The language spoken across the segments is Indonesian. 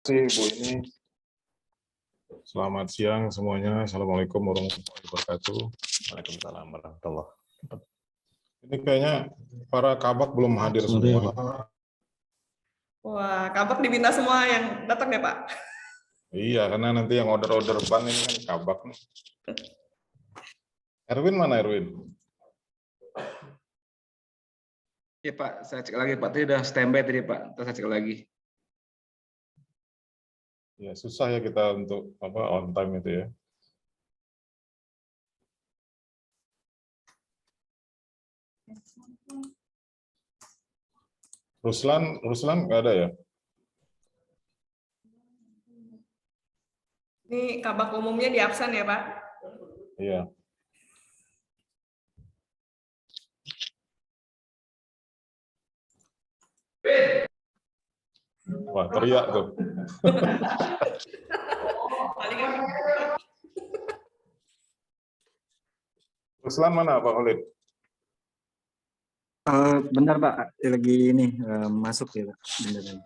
Terima kasih Bu ini. Selamat siang semuanya. Assalamualaikum warahmatullahi wabarakatuh. Waalaikumsalam warahmatullahi wabarakatuh. Ini kayaknya para kabak belum hadir semua. Wah, kabak diminta semua yang datang ya Pak? Iya, karena nanti yang order-order ban ini kan kabak. Erwin mana Erwin? Ya Pak, saya cek lagi Pak. Tadi udah standby tadi Pak. Terus saya cek lagi. Ya susah ya kita untuk on time itu ya. Ruslan nggak ada ya? Ini kabak umumnya di absen ya Pak? Iya. Wah, teriak tuh. Ruslan mana Pak Khalid? Bentar Pak, lagi ini masuk ya Pak. Bentar.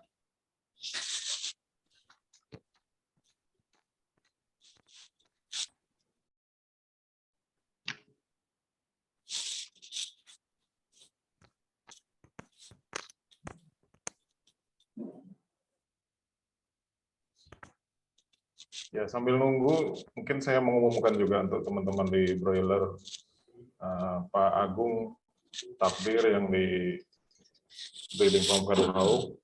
Ya, sambil nunggu, mungkin saya mengumumkan juga untuk teman-teman di broiler, Pak Agung Takdir yang di Breeding Farm Karuhau,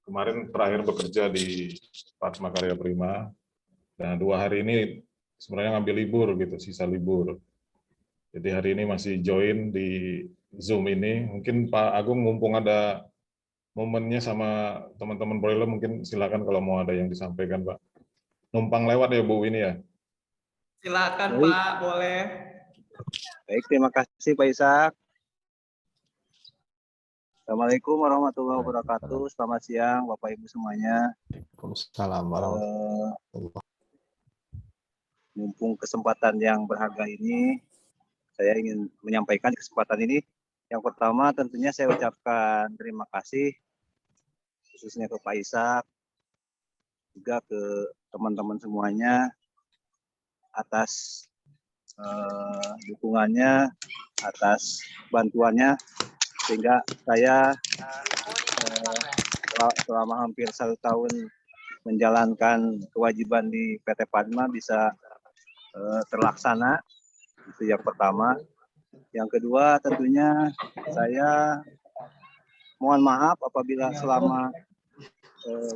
kemarin terakhir bekerja di Fatma Karya Prima, dan 2 hari ini sebenarnya ngambil libur gitu, sisa libur. Jadi hari ini masih join di Zoom ini. Mungkin Pak Agung mumpung ada momennya sama teman-teman broiler, mungkin silakan kalau mau ada yang disampaikan Pak. Numpang lewat ya Bu ini ya. Silakan Baik. Pak, boleh. Baik, terima kasih Pak Ishak. Assalamualaikum warahmatullahi wabarakatuh. Selamat siang Bapak Ibu semuanya. Waalaikumsalam warahmatullahi wabarakatuh. Mumpung kesempatan yang berharga ini, saya ingin menyampaikan kesempatan ini. Yang pertama tentunya saya ucapkan terima kasih khususnya ke Pak Ishak, juga ke teman-teman semuanya atas dukungannya, atas bantuannya, sehingga saya selama hampir 1 tahun menjalankan kewajiban di PT Padma bisa terlaksana. Itu yang pertama. Yang kedua tentunya saya mohon maaf apabila selama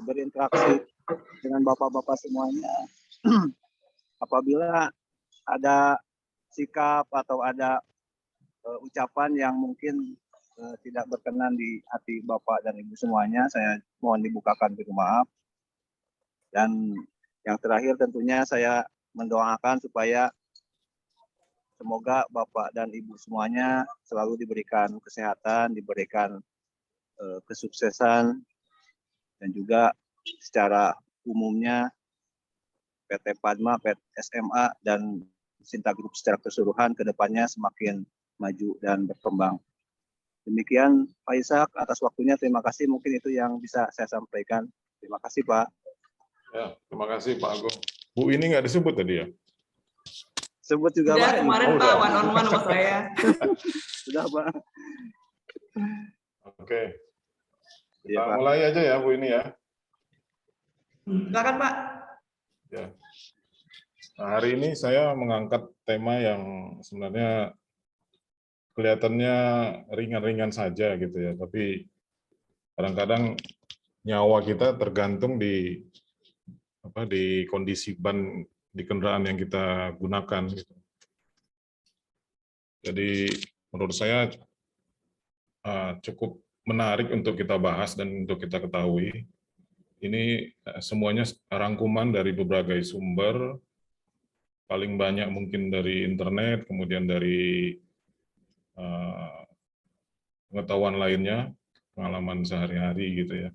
berinteraksi dengan bapak-bapak semuanya apabila ada sikap atau ada ucapan yang mungkin tidak berkenan di hati Bapak dan Ibu semuanya, saya mohon dibukakan pintu maaf. Dan yang terakhir tentunya saya mendoakan supaya semoga Bapak dan Ibu semuanya selalu diberikan kesehatan, diberikan kesuksesan, dan juga secara umumnya PT Padma, PT SMA, dan Sinta Group secara keseluruhan ke depannya semakin maju dan berkembang. Demikian Pak Ishak, atas waktunya terima kasih. Mungkin itu yang bisa saya sampaikan. Terima kasih Pak. Ya, terima kasih Pak Agung. Bu ini nggak disebut tadi ya? Sebut juga Udah Pak. kemarin Oh, Pak, udah. one on one sama saya. Sudah Pak. Oke. Iya, Kita Pak. mulai aja ya Bu ini ya. Silakan Pak. Ya. Nah, hari ini saya mengangkat tema yang sebenarnya kelihatannya ringan-ringan saja gitu ya, tapi kadang-kadang nyawa kita tergantung di kondisi ban di kendaraan yang kita gunakan. Gitu. Jadi menurut saya cukup menarik untuk kita bahas dan untuk kita ketahui. Ini semuanya rangkuman dari berbagai sumber, paling banyak mungkin dari internet, kemudian dari pengetahuan lainnya, pengalaman sehari-hari gitu ya.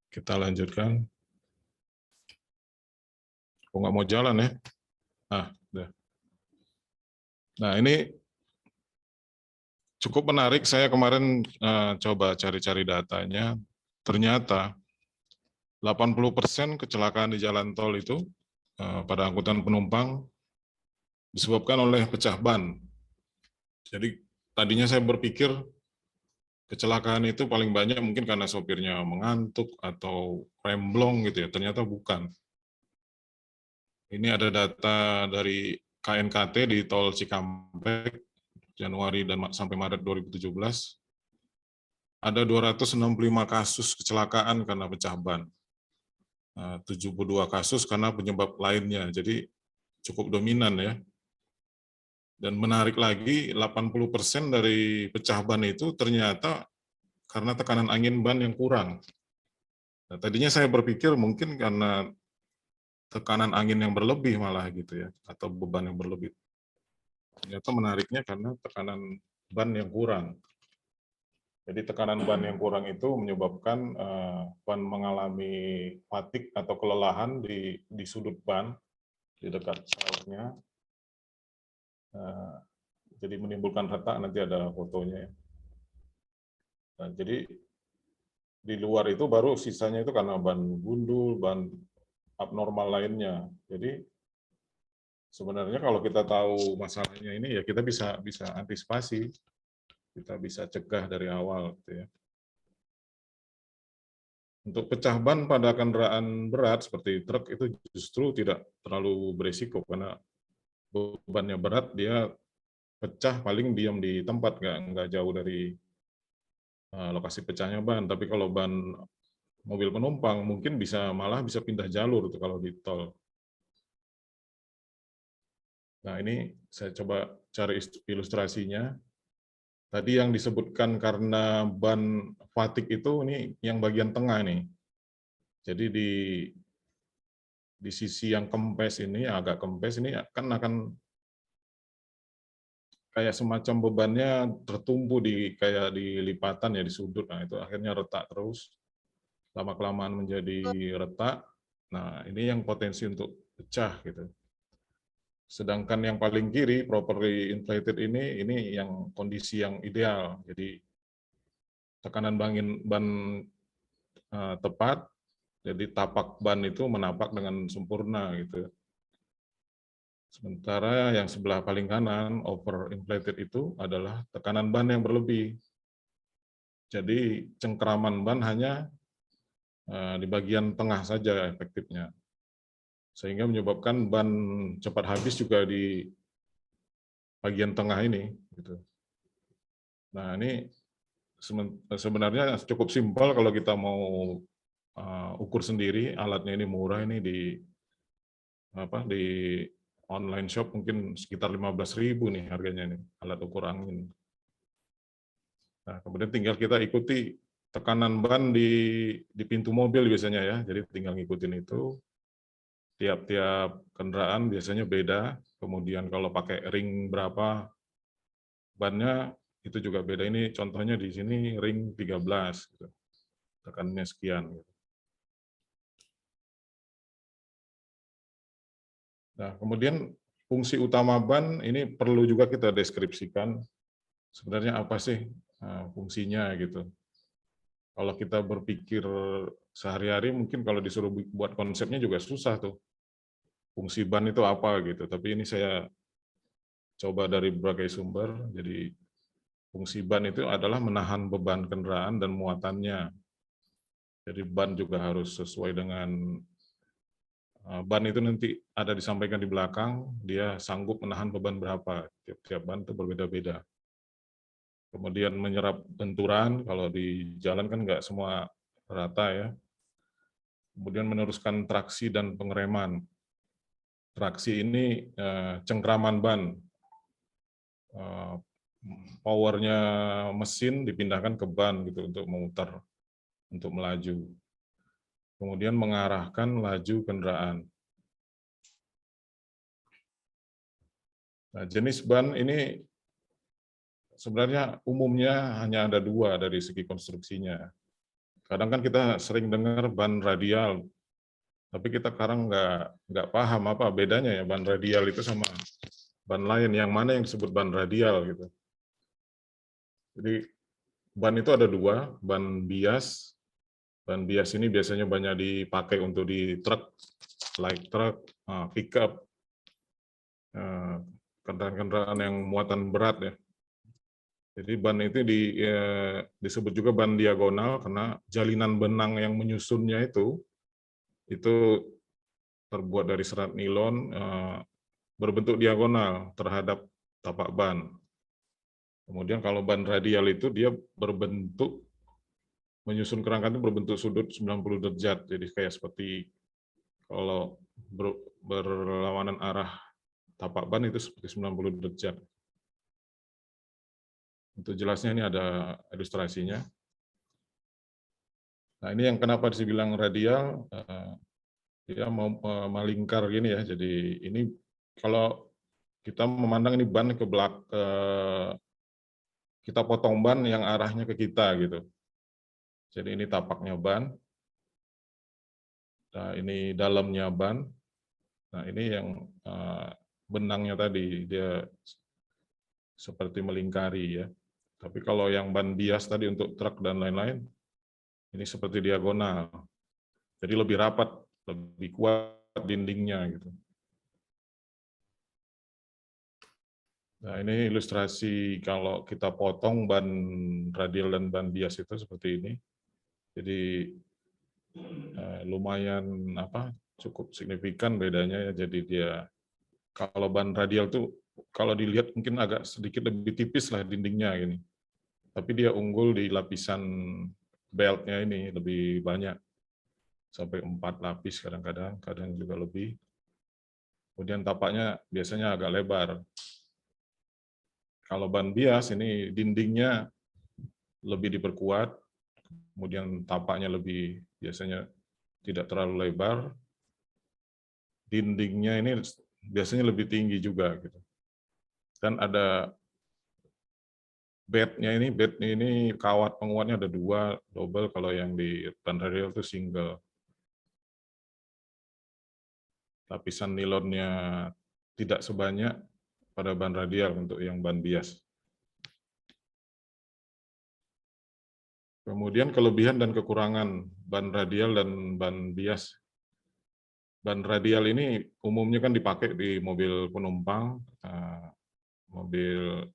Kita lanjutkan. Kok nggak mau jalan ya? Udah. Nah, ini cukup menarik. Saya kemarin coba cari-cari datanya. ternyata 80% kecelakaan di jalan tol itu pada angkutan penumpang disebabkan oleh pecah ban. Jadi tadinya saya berpikir kecelakaan itu paling banyak mungkin karena sopirnya mengantuk atau remblong gitu ya, ternyata bukan. Ini ada data dari KNKT di tol Cikampek Januari dan sampai Maret 2017. Ada 265 kasus kecelakaan karena pecah ban. 72 kasus karena penyebab lainnya. Jadi cukup dominan ya. Dan menarik lagi, 80% dari pecah ban itu ternyata karena tekanan angin ban yang kurang. Nah, tadinya saya berpikir mungkin karena tekanan angin yang berlebih malah gitu ya, atau beban yang berlebih. Ternyata menariknya karena tekanan ban yang kurang. Jadi tekanan ban yang kurang itu menyebabkan ban mengalami fatigue atau kelelahan di sudut ban, di dekat salurnya. Jadi menimbulkan retak, nanti ada fotonya. Nah, jadi di luar itu baru sisanya itu karena ban gundul, ban abnormal lainnya. Jadi sebenarnya kalau kita tahu masalahnya ini ya kita bisa antisipasi, kita bisa cegah dari awal gitu ya. Untuk pecah ban pada kendaraan berat seperti truk itu justru tidak terlalu berisiko karena bebannya berat, dia pecah paling diam di tempat, nggak jauh dari lokasi pecahnya ban. Tapi kalau ban mobil penumpang mungkin malah bisa pindah jalur tuh kalau di tol. Nah ini saya coba cari ilustrasinya. Tadi yang disebutkan karena ban fatigue itu ini yang bagian tengah nih. Jadi di sisi yang kempes ini, agak kempes ini akan kayak semacam bebannya tertumpu kayak di lipatan ya, di sudut. Nah itu akhirnya retak terus, lama-kelamaan menjadi retak. Nah ini yang potensi untuk pecah gitu. Sedangkan yang paling kiri, properly inflated ini yang kondisi yang ideal. Jadi tekanan ban tepat, jadi tapak ban itu menapak dengan sempurna gitu. Sementara yang sebelah paling kanan, overinflated itu adalah tekanan ban yang berlebih. Jadi cengkeraman ban hanya di bagian tengah saja efektifnya. Sehingga menyebabkan ban cepat habis juga di bagian tengah ini. Gitu. Nah ini sebenarnya cukup simpel kalau kita mau ukur sendiri. Alatnya ini murah, ini di online shop mungkin sekitar 15.000 nih harganya nih, alat ukur angin. Nah, kemudian tinggal kita ikuti tekanan ban di pintu mobil biasanya ya. Jadi tinggal ngikutin itu. Tiap-tiap kendaraan biasanya beda. Kemudian kalau pakai ring berapa bannya itu juga beda. Ini contohnya di sini ring 13 gitu. Tekanannya sekian gitu. Nah, kemudian fungsi utama ban ini perlu juga kita deskripsikan. Sebenarnya apa sih fungsinya gitu. Kalau kita berpikir sehari-hari mungkin kalau disuruh buat konsepnya juga susah tuh. Fungsi ban itu apa gitu. Tapi ini saya coba dari berbagai sumber. Jadi fungsi ban itu adalah menahan beban kendaraan dan muatannya. Jadi ban juga harus sesuai dengan ban itu nanti ada disampaikan di belakang, dia sanggup menahan beban berapa. Tiap-tiap ban itu berbeda-beda. Kemudian menyerap benturan, kalau di jalan kan nggak semua rata ya. Kemudian meneruskan traksi dan pengereman. Traksi ini cengkraman ban. Powernya mesin dipindahkan ke ban gitu untuk memutar, untuk melaju. Kemudian mengarahkan laju kendaraan. Nah, jenis ban ini sebenarnya umumnya hanya ada dua dari segi konstruksinya. Kadang kan kita sering dengar ban radial, tapi kita sekarang nggak paham apa bedanya ya ban radial itu sama ban lain. Yang mana yang disebut ban radial gitu. Jadi ban itu ada dua, ban bias Ban bias ini biasanya banyak dipakai untuk di truk, light truck, pickup, kendaraan-kendaraan yang muatan berat ya. Jadi ban itu disebut juga ban diagonal karena jalinan benang yang menyusunnya itu terbuat dari serat nilon berbentuk diagonal terhadap tapak ban. Kemudian kalau ban radial itu dia berbentuk menyusun kerangka itu berbentuk sudut 90 derajat. Jadi kayak seperti kalau berlawanan arah tapak ban itu seperti 90 derajat. Untuk jelasnya ini ada ilustrasinya. Nah, ini yang kenapa dibilang radial, dia mau melingkar gini ya. Jadi ini kalau kita memandang ini ban ke belakang, kita potong ban yang arahnya ke kita gitu. Jadi ini tapaknya ban. Nah, ini dalamnya ban. Nah, ini yang benangnya tadi dia seperti melingkari ya. Tapi kalau yang ban bias tadi untuk truk dan lain-lain, ini seperti diagonal. Jadi lebih rapat, lebih kuat dindingnya gitu. Nah, ini ilustrasi kalau kita potong ban radial dan ban bias itu seperti ini. Jadi lumayan cukup signifikan bedanya ya. Jadi dia kalau ban radial tuh kalau dilihat mungkin agak sedikit lebih tipis lah dindingnya gini. Tapi dia unggul di lapisan beltnya ini lebih banyak. Sampai 4 lapis kadang-kadang, kadang juga lebih. Kemudian tapaknya biasanya agak lebar. Kalau ban bias ini dindingnya lebih diperkuat, kemudian tapaknya lebih biasanya tidak terlalu lebar, dindingnya ini biasanya lebih tinggi juga gitu. Dan ada bednya ini kawat penguatnya ada 2, double, kalau yang di ban radial itu single. Lapisan nilonnya tidak sebanyak pada ban radial untuk yang ban bias. Kemudian kelebihan dan kekurangan ban radial dan ban bias. Ban radial ini umumnya kan dipakai di mobil penumpang, mobil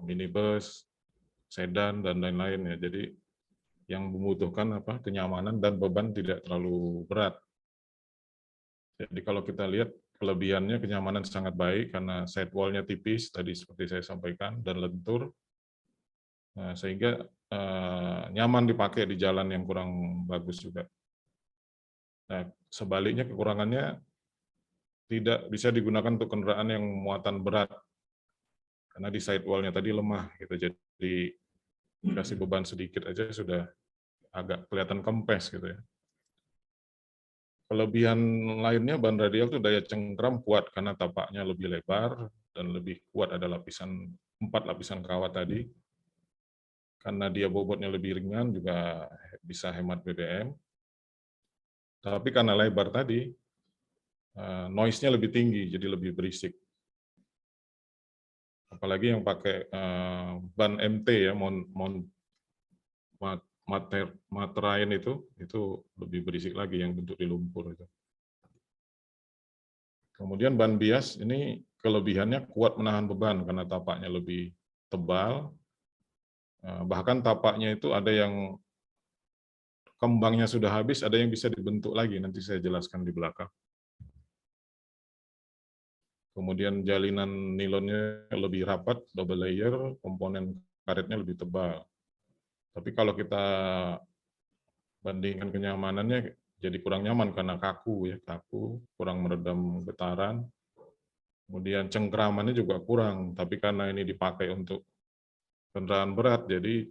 minibus, sedan, dan lain-lain ya. Jadi yang membutuhkan kenyamanan dan beban tidak terlalu berat. Jadi kalau kita lihat kelebihannya, kenyamanan sangat baik karena sidewall-nya tipis, tadi seperti saya sampaikan, dan lentur. Sehingga nyaman dipakai di jalan yang kurang bagus juga. Nah, sebaliknya kekurangannya tidak bisa digunakan untuk kendaraan yang muatan berat karena di sidewall-nya tadi lemah gitu. Jadi kasih beban sedikit aja sudah agak kelihatan kempes gitu ya. Kelebihan lainnya ban radial itu daya cengkram kuat karena tapaknya lebih lebar dan lebih kuat, ada 4 lapisan kawat tadi. Karena dia bobotnya lebih ringan juga bisa hemat BBM. Tapi karena lebar tadi, noise-nya lebih tinggi, jadi lebih berisik. Apalagi yang pakai ban MT ya, Matrain itu lebih berisik lagi yang bentuk di lumpur itu. Kemudian ban bias ini kelebihannya kuat menahan beban karena tapaknya lebih tebal. Bahkan tapaknya itu ada yang kembangnya sudah habis, ada yang bisa dibentuk lagi, nanti saya jelaskan di belakang. Kemudian jalinan nilonnya lebih rapat, double layer, komponen karetnya lebih tebal. Tapi kalau kita bandingkan kenyamanannya, jadi kurang nyaman karena kaku, kurang meredam getaran. Kemudian cengkramannya juga kurang, tapi karena ini dipakai untuk kendaraan berat, jadi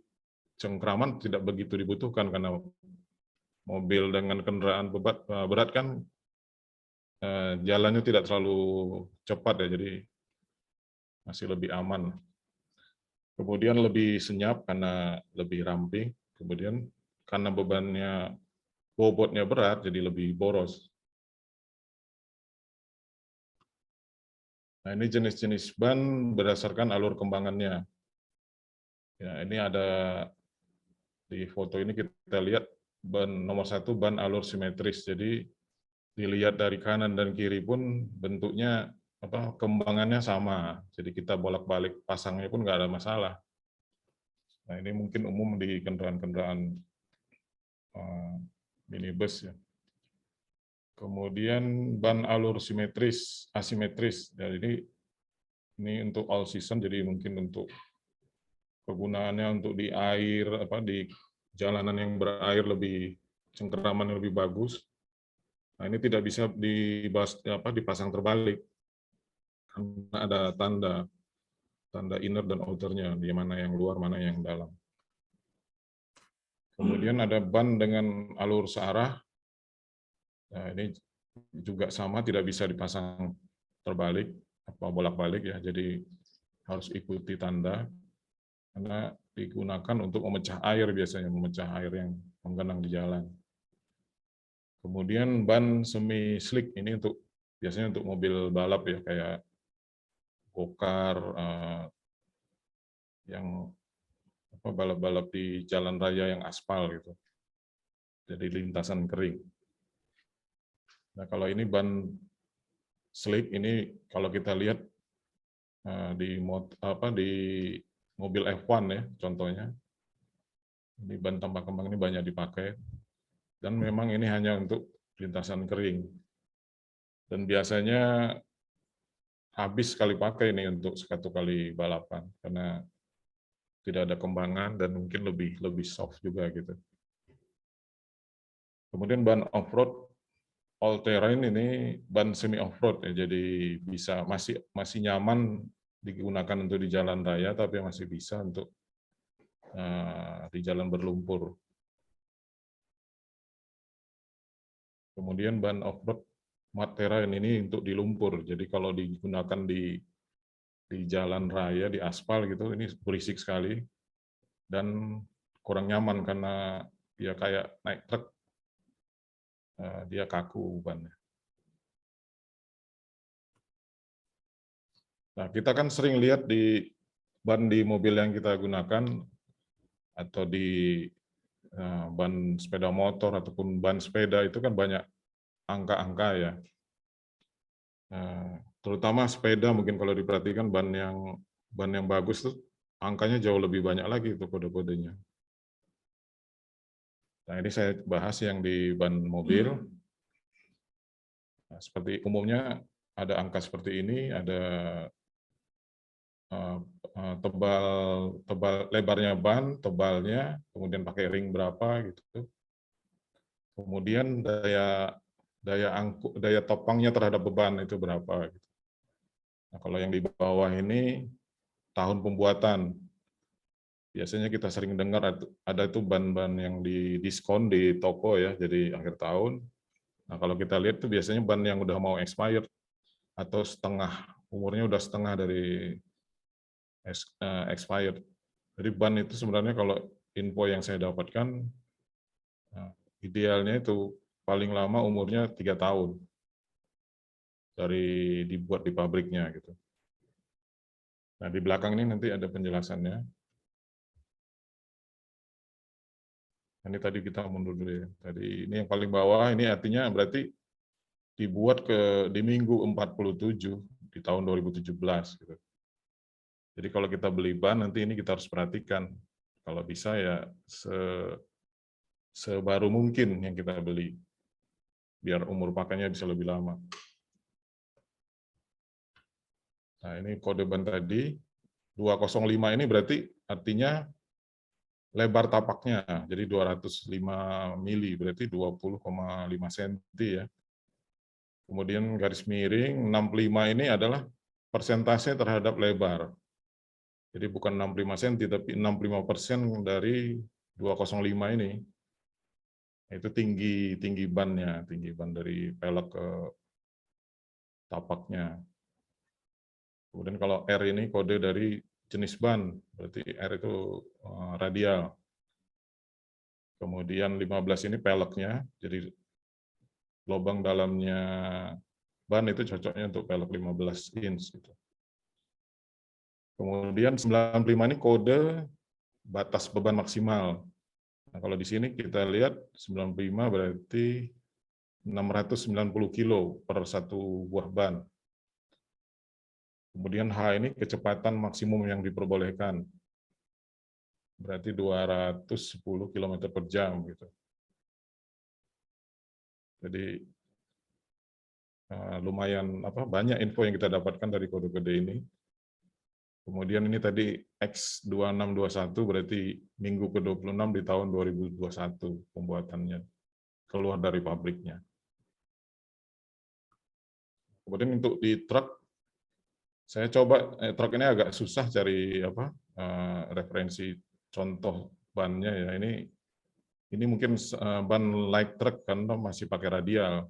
cengkraman tidak begitu dibutuhkan karena mobil dengan kendaraan berat kan jalannya tidak terlalu cepat ya, jadi masih lebih aman. Kemudian lebih senyap karena lebih ramping. Kemudian karena bobotnya berat, jadi lebih boros. Nah, ini jenis-jenis ban berdasarkan alur kembangannya. Ya, ini ada di foto ini kita lihat ban nomor 1 ban alur simetris. Jadi dilihat dari kanan dan kiri pun bentuknya kembangannya sama. Jadi kita bolak-balik pasangnya pun nggak ada masalah. Nah, ini mungkin umum di kendaraan-kendaraan minibus ya. Kemudian ban alur asimetris. Jadi ini untuk all season, jadi mungkin untuk kegunaannya untuk di air, di jalanan yang berair lebih cengkeraman lebih bagus. Nah, ini tidak bisa dipasang terbalik karena ada tanda inner dan outernya, di mana yang luar, mana yang dalam. Kemudian ada ban dengan alur searah. Nah, ini juga sama, tidak bisa dipasang terbalik atau bolak-balik ya. Jadi harus ikuti tanda karena digunakan untuk memecah air, biasanya memecah air yang menggenang di jalan. Kemudian ban semi slick ini biasanya untuk mobil balap ya, kayak go-kart yang balap-balap di jalan raya yang aspal gitu. Jadi lintasan kering. Nah, kalau ini ban slick ini kalau kita lihat di mobil F1 ya contohnya. Ini ban tambah kembang ini banyak dipakai. Dan memang ini hanya untuk lintasan kering. Dan biasanya habis sekali pakai ini untuk satu kali balapan karena tidak ada kembangan dan mungkin lebih soft juga gitu. Kemudian ban off-road all terrain ini ban semi off-road ya, jadi bisa masih nyaman digunakan untuk di jalan raya, tapi masih bisa untuk di jalan berlumpur. Kemudian ban off-road mud terrain ini untuk di lumpur, jadi kalau digunakan di jalan raya, di aspal gitu, ini berisik sekali dan kurang nyaman karena dia kayak naik truk. Dia kaku bannya. Nah, kita kan sering lihat di ban di mobil yang kita gunakan atau di ban sepeda motor ataupun ban sepeda itu kan banyak angka-angka ya. Terutama sepeda mungkin kalau diperhatikan ban yang bagus tuh angkanya jauh lebih banyak lagi itu kode-kodenya. Nah, ini saya bahas yang di ban mobil. Nah, seperti umumnya ada angka seperti ini, ada tebal lebarnya ban, tebalnya, kemudian pakai ring berapa gitu. Kemudian daya topangnya terhadap beban itu berapa gitu. Nah, kalau yang di bawah ini tahun pembuatan. Biasanya kita sering dengar ada itu ban-ban yang didiskon di toko ya, jadi akhir tahun. Nah, kalau kita lihat itu biasanya ban yang udah mau expired atau umurnya udah setengah dari expired. Jadi ban itu sebenarnya kalau info yang saya dapatkan, idealnya itu paling lama umurnya 3 tahun dari dibuat di pabriknya gitu. Nah, di belakang ini nanti ada penjelasannya. Ini tadi kita mundur dulu ya. Tadi ini yang paling bawah ini artinya berarti dibuat di minggu 47 di tahun 2017 gitu. Jadi kalau kita beli ban nanti ini kita harus perhatikan. Kalau bisa ya sebaru mungkin yang kita beli. Biar umur pakainya bisa lebih lama. Nah, ini kode ban tadi 205 ini berarti artinya lebar tapaknya, jadi 205 mili, berarti 20,5 cm ya. Kemudian garis miring 65 ini adalah persentase terhadap lebar. Jadi bukan 65 cm, tapi 65% dari 205 ini. Itu tinggi bannya, tinggi ban dari pelek ke tapaknya. Kemudian kalau R ini kode dari jenis ban, berarti R itu radial. Kemudian 15 ini peleknya, jadi lubang dalamnya ban itu cocoknya untuk pelek 15 inch. Gitu. Kemudian 95 ini kode batas beban maksimal. Nah, kalau di sini kita lihat 95 berarti 690 kilo per satu buah ban. Kemudian H ini kecepatan maksimum yang diperbolehkan. Berarti 210 km per jam gitu. Jadi lumayan banyak info yang kita dapatkan dari kode-kode ini. Kemudian ini tadi X2621 berarti minggu ke-26 di tahun 2021 pembuatannya keluar dari pabriknya. Kemudian untuk di truk, saya coba truk ini agak susah cari referensi contoh bannya ya. Ini mungkin ban light truck kan masih pakai radial.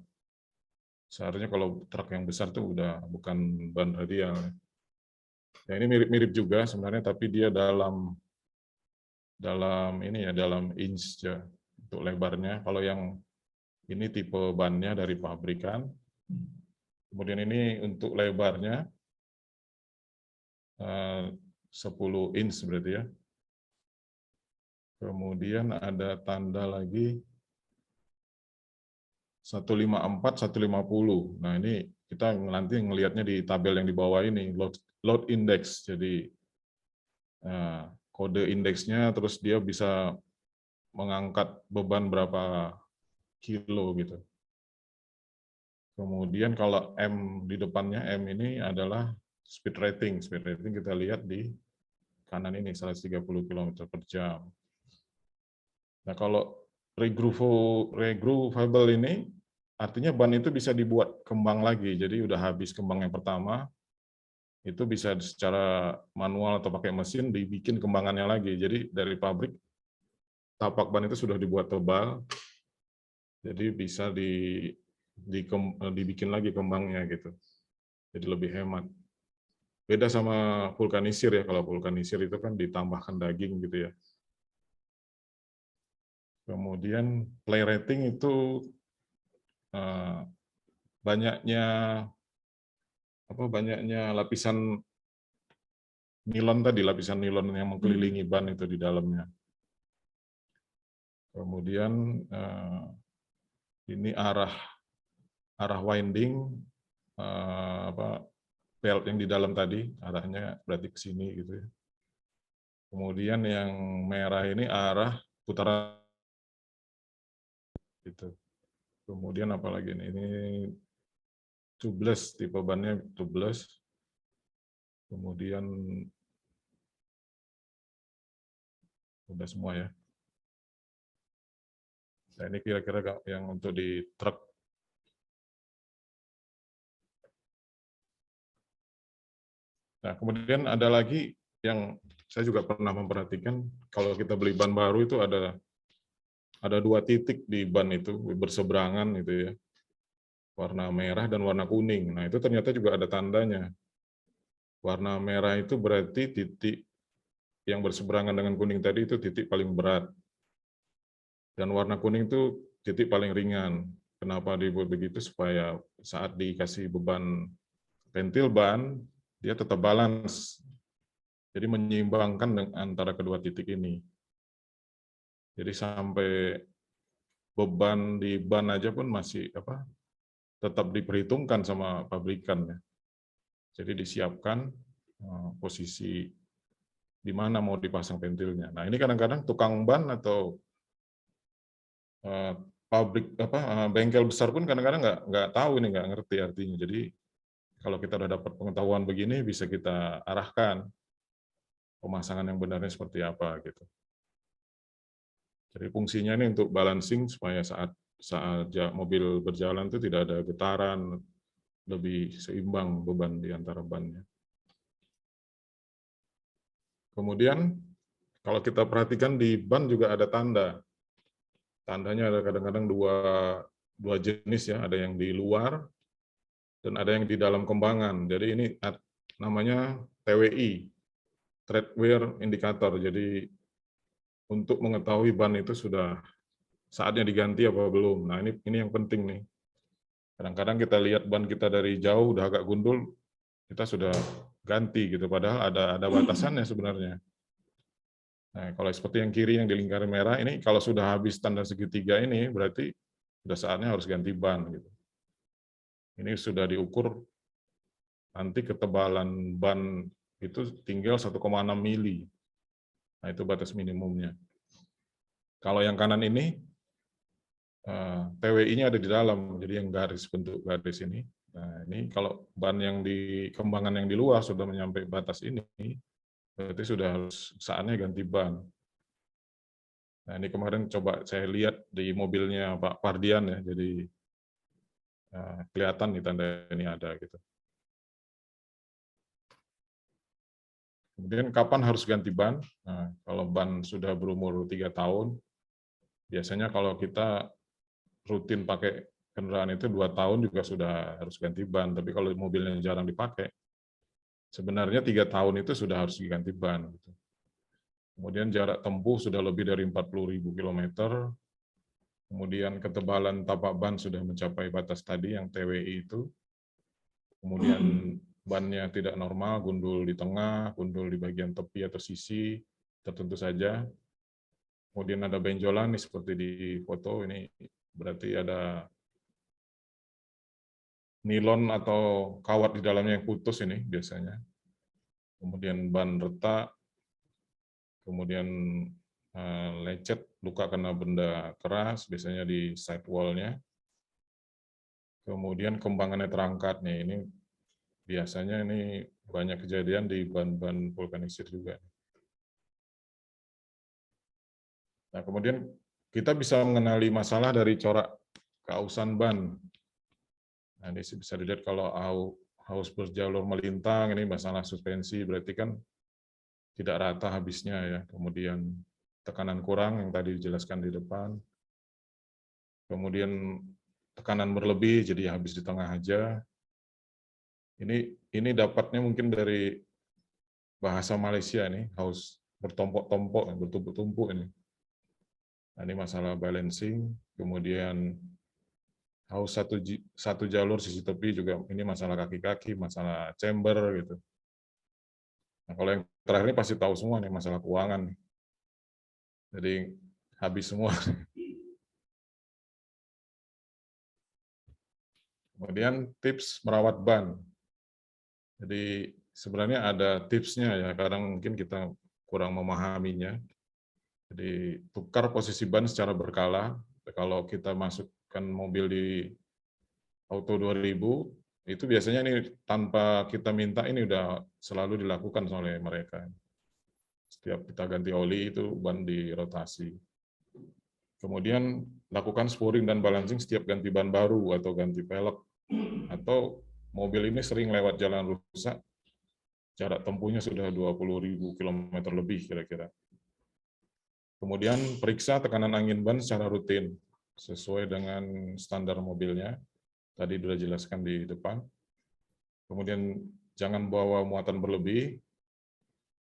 Seharusnya kalau truk yang besar tuh udah bukan ban radial. Ya, ini mirip-mirip juga sebenarnya, tapi dia dalam inch ya untuk lebarnya. Kalau yang ini tipe bannya dari pabrikan. Kemudian ini untuk lebarnya 10 inch berarti ya. Kemudian ada tanda lagi 154, 150. Nah, ini kita nanti ngelihatnya di tabel yang di bawah ini, load index. Jadi kode indeksnya, terus dia bisa mengangkat beban berapa kilo gitu. Kemudian kalau M di depannya, M ini adalah speed rating. Speed rating kita lihat di kanan ini, 130 km per jam. Nah, kalau regroovable ini artinya ban itu bisa dibuat kembang lagi. Jadi udah habis kembang yang pertama, itu bisa secara manual atau pakai mesin dibikin kembangannya lagi. Jadi dari pabrik tapak ban itu sudah dibuat tebal, jadi bisa dibikin lagi kembangnya gitu. Jadi lebih hemat. Beda sama vulkanisir ya. Kalau vulkanisir itu kan ditambahkan daging gitu ya. Kemudian play rating itu banyaknya lapisan nilon tadi, lapisan nilon yang mengelilingi ban itu di dalamnya. Kemudian ini arah winding belt yang di dalam tadi, arahnya berarti ke sini gitu ya. Kemudian yang merah ini arah putaran gitu. Kemudian apalagi ini tubeless, tipe bannya tubeless. Kemudian udah semua ya. Nah, ini kira-kira yang untuk di truk. Nah, kemudian ada lagi yang saya juga pernah memperhatikan, kalau kita beli ban baru itu ada 2 titik di ban itu berseberangan gitu ya. Warna merah dan warna kuning. Nah, itu ternyata juga ada tandanya. Warna merah itu berarti titik yang berseberangan dengan kuning tadi itu titik paling berat. Dan warna kuning itu titik paling ringan. Kenapa dibuat begitu? Supaya saat dikasih beban pentil ban, dia tetap balance. Jadi menyeimbangkan antara kedua titik ini. Jadi sampai beban di ban aja pun masih tetap diperhitungkan sama pabrikan ya. Jadi disiapkan posisi di mana mau dipasang pentilnya. Nah, ini kadang-kadang tukang ban atau pabrik bengkel besar pun kadang-kadang nggak tahu ini, nggak ngerti artinya. Jadi kalau kita udah dapat pengetahuan begini, bisa kita arahkan pemasangan yang benarnya seperti apa gitu. Jadi fungsinya ini untuk balancing supaya saat mobil berjalan itu tidak ada getaran, lebih seimbang beban di antara bannya. Kemudian kalau kita perhatikan di ban juga ada tanda. Tandanya ada kadang-kadang dua jenis ya, ada yang di luar dan ada yang di dalam kembangan. Jadi ini namanya TWI, Tread Wear Indicator. Jadi untuk mengetahui ban itu sudah saatnya diganti apa belum. Nah, ini yang penting nih. Kadang-kadang kita lihat ban kita dari jauh udah agak gundul, kita sudah ganti gitu, padahal ada batasannya sebenarnya. Nah, kalau seperti yang kiri yang di lingkaran merah ini, kalau sudah habis standar segitiga ini, berarti sudah saatnya harus ganti ban. Gitu. Ini sudah diukur, nanti ketebalan ban itu tinggal 1,6 mili. Nah, itu batas minimumnya. Kalau yang kanan ini, TWI-nya ada di dalam, jadi yang garis, bentuk garis ini. Nah, ini kalau ban yang di kembangan yang di luar sudah menyampai batas ini, berarti sudah harus saatnya ganti ban. Nah, ini kemarin coba saya lihat di mobilnya Pak Pardian ya, jadi kelihatan nih tanda ini ada gitu. Kemudian kapan harus ganti ban? Nah, kalau ban sudah berumur 3 tahun, biasanya kalau kita rutin pakai kendaraan itu 2 tahun juga sudah harus ganti ban. Tapi kalau mobilnya jarang dipakai, sebenarnya 3 tahun itu sudah harus diganti ban. Kemudian jarak tempuh sudah lebih dari 40.000 km. Kemudian ketebalan tapak ban sudah mencapai batas tadi yang TWI itu. Kemudian bannya tidak normal, gundul di tengah, gundul di bagian tepi atau sisi, tertentu saja. Kemudian ada benjolan nih seperti di foto ini, berarti ada nilon atau kawat di dalamnya yang putus ini biasanya. Kemudian ban retak, kemudian lecet, luka kena benda keras, biasanya di sidewall-nya. Kemudian kembangannya terangkat nih, ini biasanya ini banyak kejadian di ban-ban vulkanisir juga. Nah, kemudian kita bisa mengenali masalah dari corak keausan ban. Nah, ini bisa dilihat kalau haus berjalur melintang, ini masalah suspensi, berarti kan tidak rata habisnya ya. Kemudian tekanan kurang yang tadi dijelaskan di depan. Kemudian tekanan berlebih, jadi habis di tengah aja. Ini dapatnya mungkin dari bahasa Malaysia nih, haus bertompok-tompok, bertumpuk-tumpuk ini. Nah, ini masalah balancing, kemudian haus satu jalur sisi tepi juga ini masalah kaki-kaki, masalah chamber gitu. Nah, kalau yang terakhir ini pasti tahu semua nih masalah keuangan. Jadi habis semua. Kemudian tips merawat ban. Jadi sebenarnya ada tipsnya ya, kadang mungkin kita kurang memahaminya. Jadi tukar posisi ban secara berkala. Kalau kita masukkan mobil di Auto 2000, itu biasanya ini tanpa kita minta ini udah selalu dilakukan oleh mereka. Setiap kita ganti oli itu ban dirotasi. Kemudian lakukan spurring dan balancing setiap ganti ban baru atau ganti pelek. Atau mobil ini sering lewat jalan rusak, jarak tempuhnya sudah 20.000 km lebih kira-kira. Kemudian periksa tekanan angin ban secara rutin, sesuai dengan standar mobilnya. Tadi sudah jelaskan di depan. Kemudian jangan bawa muatan berlebih,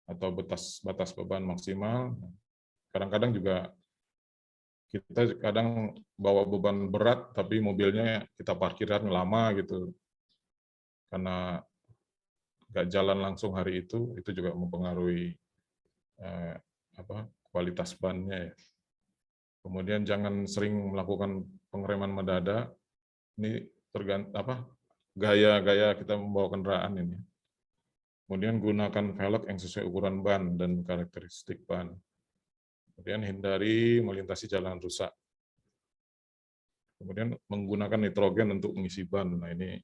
atau batas beban maksimal. Kadang-kadang juga kita bawa beban berat, tapi mobilnya kita parkiran lama gitu. Karena nggak jalan langsung hari itu juga mempengaruhi kualitas bannya. Kemudian jangan sering melakukan pengereman mendadak. Ini gaya kita membawa kendaraan ini. Kemudian gunakan velg yang sesuai ukuran ban dan karakteristik ban. Kemudian hindari melintasi jalan rusak. Kemudian menggunakan nitrogen untuk mengisi ban. Nah, ini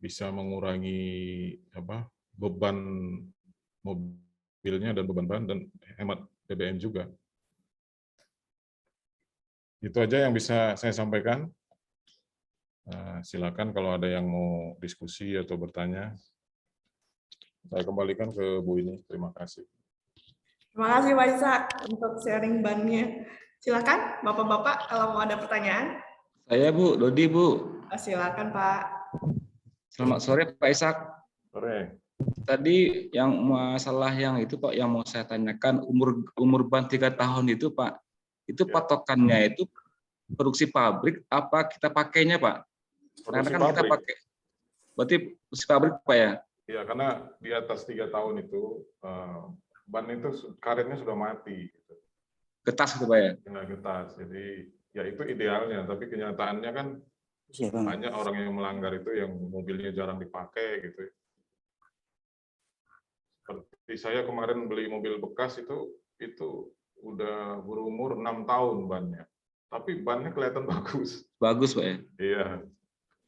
bisa mengurangi beban mobilnya dan beban ban dan hemat BBM juga. Itu aja yang bisa saya sampaikan. Silakan kalau ada yang mau diskusi atau bertanya. Saya kembalikan ke Bu ini. Terima kasih. Terima kasih Pak Ishak untuk sharing bannya. Silakan Bapak-bapak kalau mau ada pertanyaan. Saya Bu, Dodi Bu. Silakan Pak. Selamat sore Pak Ishak. Sore. Tadi yang masalah yang itu Pak, yang mau saya tanyakan, umur ban 3 tahun itu Pak, itu patokannya itu produksi pabrik apa kita pakainya Pak? Karena kan kita pakai, berarti produksi pabrik Pak ya? Iya, karena di atas 3 tahun itu ban itu karetnya sudah mati. Gitu. Getas gitu Pak ya? Nggak getas. Jadi ya itu idealnya, tapi kenyataannya kan banyak orang yang melanggar itu yang mobilnya jarang dipakai gitu. Seperti saya kemarin beli mobil bekas itu udah berumur 6 tahun bannya. Tapi bannya kelihatan bagus. Bagus Pak ya? Iya.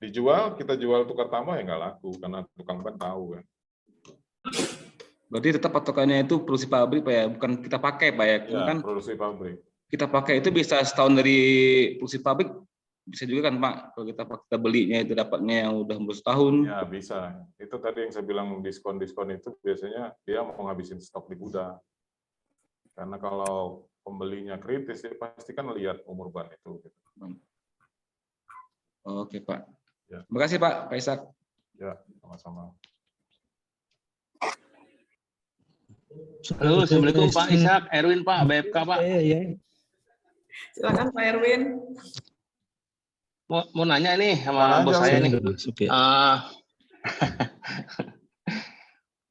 Dijual, kita jual tukar tambah ya nggak laku karena tukang ban tahu kan. Berarti tetap patokannya itu produksi pabrik Pak ya, bukan kita pakai Pak ya? Ya, Kan produksi pabrik. kita pakai itu bisa setahun dari produksi pabrik, bisa juga kan Pak, kalau kita belinya itu dapatnya yang udah setahun. Ya bisa. Itu tadi yang saya bilang diskon-diskon itu biasanya dia mau ngabisin stok di gudang. Karena kalau pembelinya kritis, ya pasti kan lihat umur ban itu. Oke Pak. Ya. Terima kasih Pak Ishak. Ya, sama-sama. Halo, Assalamualaikum Pak Ishak, Erwin Pak, BFK Pak. Iya. Silakan Pak Erwin. Mau nanya nih Mau sama nanya, bos saya nih. Oke.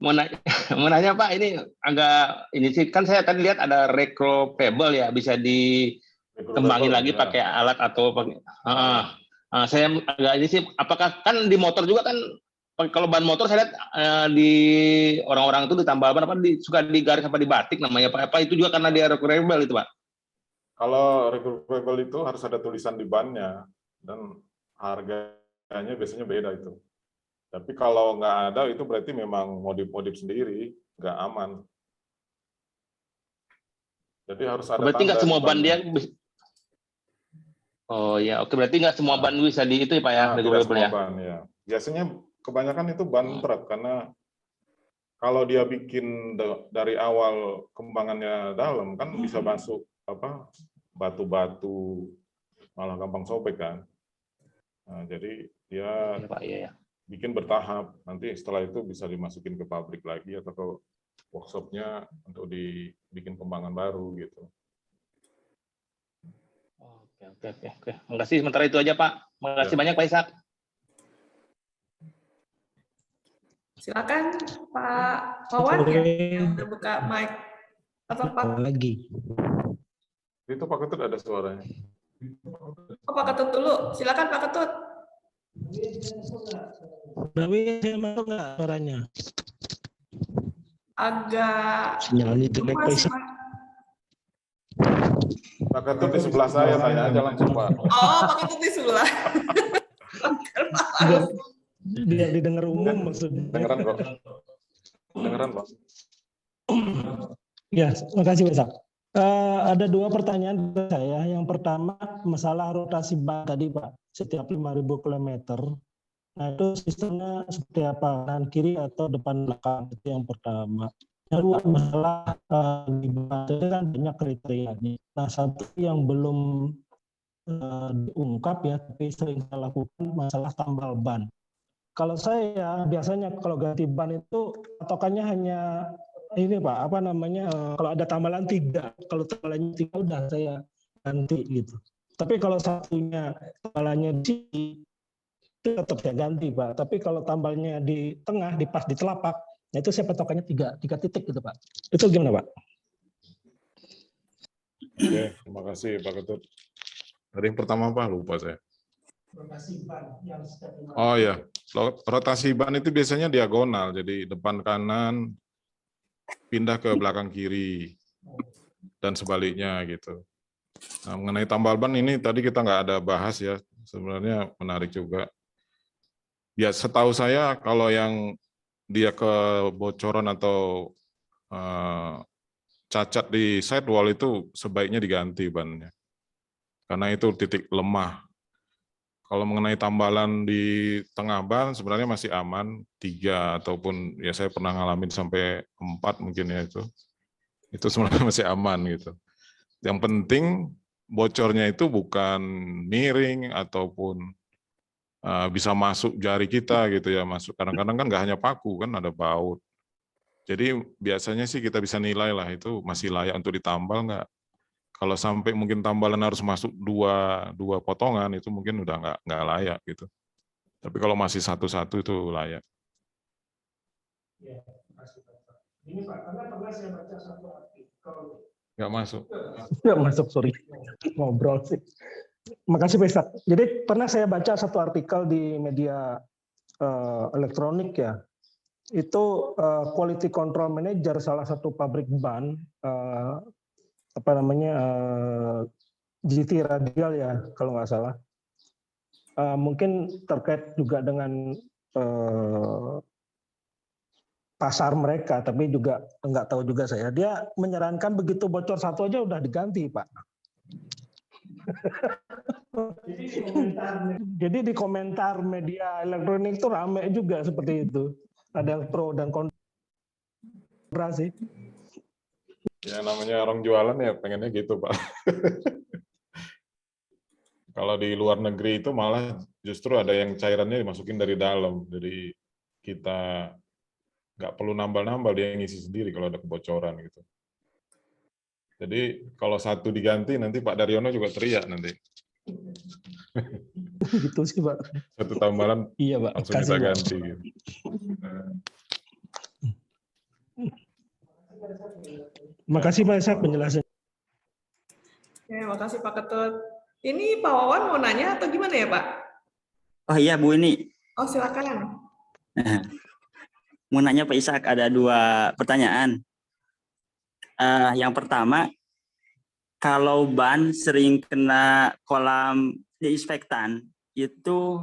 Mau nanya Pak, ini agak ini sih kan saya tadi lihat ada recyclable ya, bisa dikembangin lagi Ya. pakai alat atau pakai. Saya agak ini sih, apakah kan di motor juga kan kalau ban motor saya lihat di orang-orang itu ditambal ban apa suka digaris apa dibatik namanya Pak, apa itu juga karena dia recyclable itu Pak? Kalau recyclable itu harus ada tulisan di bannya dan harganya biasanya beda itu. Tapi kalau nggak ada itu berarti memang modif-modif sendiri, nggak aman. Jadi harus ada. Berarti nggak tanda semua di ban bannya. dia. Oh ya, oke, berarti nggak semua ban bisa di itu ya Pak ya, Nah, tidak recyclable semua ya. ban ya. Biasanya kebanyakan itu ban truk karena kalau dia bikin dari awal kembangannya dalam kan bisa masuk batu-batu, malah gampang sobek kan. Nah, jadi dia Iya Pak, iya. bikin bertahap. Nanti setelah itu bisa dimasukin ke pabrik lagi atau ke workshopnya untuk dibikin kembangan baru gitu. Oke. Makasih, sementara itu aja Pak. Makasih Ya. banyak Pak Ishak. Silakan Pak Wawan ya, yang udah buka mic. Atau Pak, Lagi. Itu Pak Ketut ada suaranya. Pak Ketut dulu. Silakan Pak Ketut. Tapi saya masuk nggak suaranya? Agak Sinyal internet Pak masih, Ishak. Pak. Pak Ketut di sebelah saya, tanya aja langsung Pak. Oh, Pak Ketut di sebelah. Biar didengar umum maksudnya. Dengeran kok. Dengeran Pak. Ya, makasih Pak Ishak. Ada dua pertanyaan dari saya. Yang pertama masalah rotasi ban tadi Pak, setiap 5.000 km. Nah itu sistemnya seperti apa? Kanan kiri atau depan belakang? Itu yang pertama. Yang kedua masalah di ban tadi kan banyak kriterianya. Nah satu yang belum diungkap ya, tapi sering saya lakukan masalah tambal ban. Kalau saya biasanya kalau ganti ban itu patokannya hanya ini Pak, kalau ada tambalan 3, kalau tambalannya 3 udah saya ganti gitu. Tapi kalau satunya tambalannya di itu tetap saya ganti Pak. Tapi kalau tambalnya di tengah, pas di telapak, nah itu saya patokannya 3 titik gitu Pak. Itu gimana Pak? Oke, terima kasih Pak Ketut. Tadi yang pertama apa? Lupa saya. Rotasi ban yang Oh ya, rotasi ban itu biasanya diagonal, jadi depan kanan pindah ke belakang kiri dan sebaliknya gitu. Nah, mengenai tambal ban ini tadi kita nggak ada bahas ya, sebenarnya menarik juga. Ya setahu saya kalau yang dia kebocoran atau cacat di sidewall itu sebaiknya diganti bannya, karena itu titik lemah. Kalau mengenai tambalan di tengah ban sebenarnya masih aman, 3 ataupun ya saya pernah ngalamin sampai 4 mungkin ya itu sebenarnya masih aman gitu. Yang penting bocornya itu bukan miring ataupun bisa masuk jari kita gitu ya, masuk kadang-kadang kan nggak hanya paku kan ada baut. Jadi biasanya sih kita bisa nilai lah itu masih layak untuk ditambal nggak. Kalau sampai mungkin tambalan harus masuk dua potongan itu mungkin udah nggak layak gitu. Tapi kalau masih satu-satu itu layak. Ya, terima kasih Pak. Ini Pak, karena pernah saya baca satu artikel. Nggak masuk. Nggak masuk, sorry. Ngobrol sih. Makasih Pak Ishak. Jadi pernah saya baca satu artikel di media elektronik ya. Itu quality control manager salah satu pabrik ban GT Radial ya kalau nggak salah. Mungkin terkait juga dengan pasar mereka, tapi juga nggak tahu juga saya. Dia menyarankan begitu bocor satu aja udah diganti, Pak. Jadi di komentar media elektronik itu rame juga seperti itu. Ada yang pro dan kontra sih. Ya namanya orang jualan ya pengennya gitu, Pak. Kalau di luar negeri itu malah justru ada yang cairannya dimasukin dari dalam. Jadi kita nggak perlu nambal-nambal, dia ngisi sendiri kalau ada kebocoran gitu. Jadi kalau satu diganti nanti Pak Daryono juga teriak nanti. Gitu sih Pak. Satu tambalan Iya Pak. langsung kita ganti. Gitu. Makasih Pak Ishak penjelasan. Ya, makasih Pak Ketut. Ini Pak Wawan mau nanya atau gimana ya Pak? Oh iya Bu ini. Oh silakan. Mau nanya Pak Ishak, ada 2 pertanyaan. Yang pertama, kalau ban sering kena kolam disinfektan, itu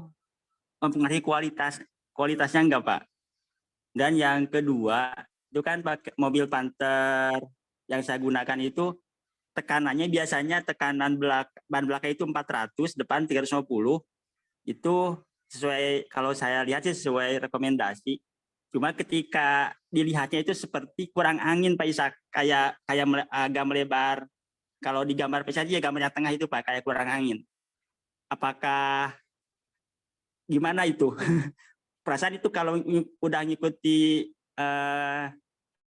mempengaruhi kualitasnya enggak Pak? Dan yang kedua, itu kan pakai mobil Panther yang saya gunakan itu, tekanannya biasanya tekanan ban belakang itu 400, depan 350. Itu sesuai, kalau saya lihat sih sesuai rekomendasi. Cuma ketika dilihatnya itu seperti kurang angin Pak Ishak, kayak agak melebar. Kalau di gambar Pak Ishak ya gambarnya tengah itu Pak, kayak kurang angin. Apakah gimana itu? Perasaan itu kalau udah ngikuti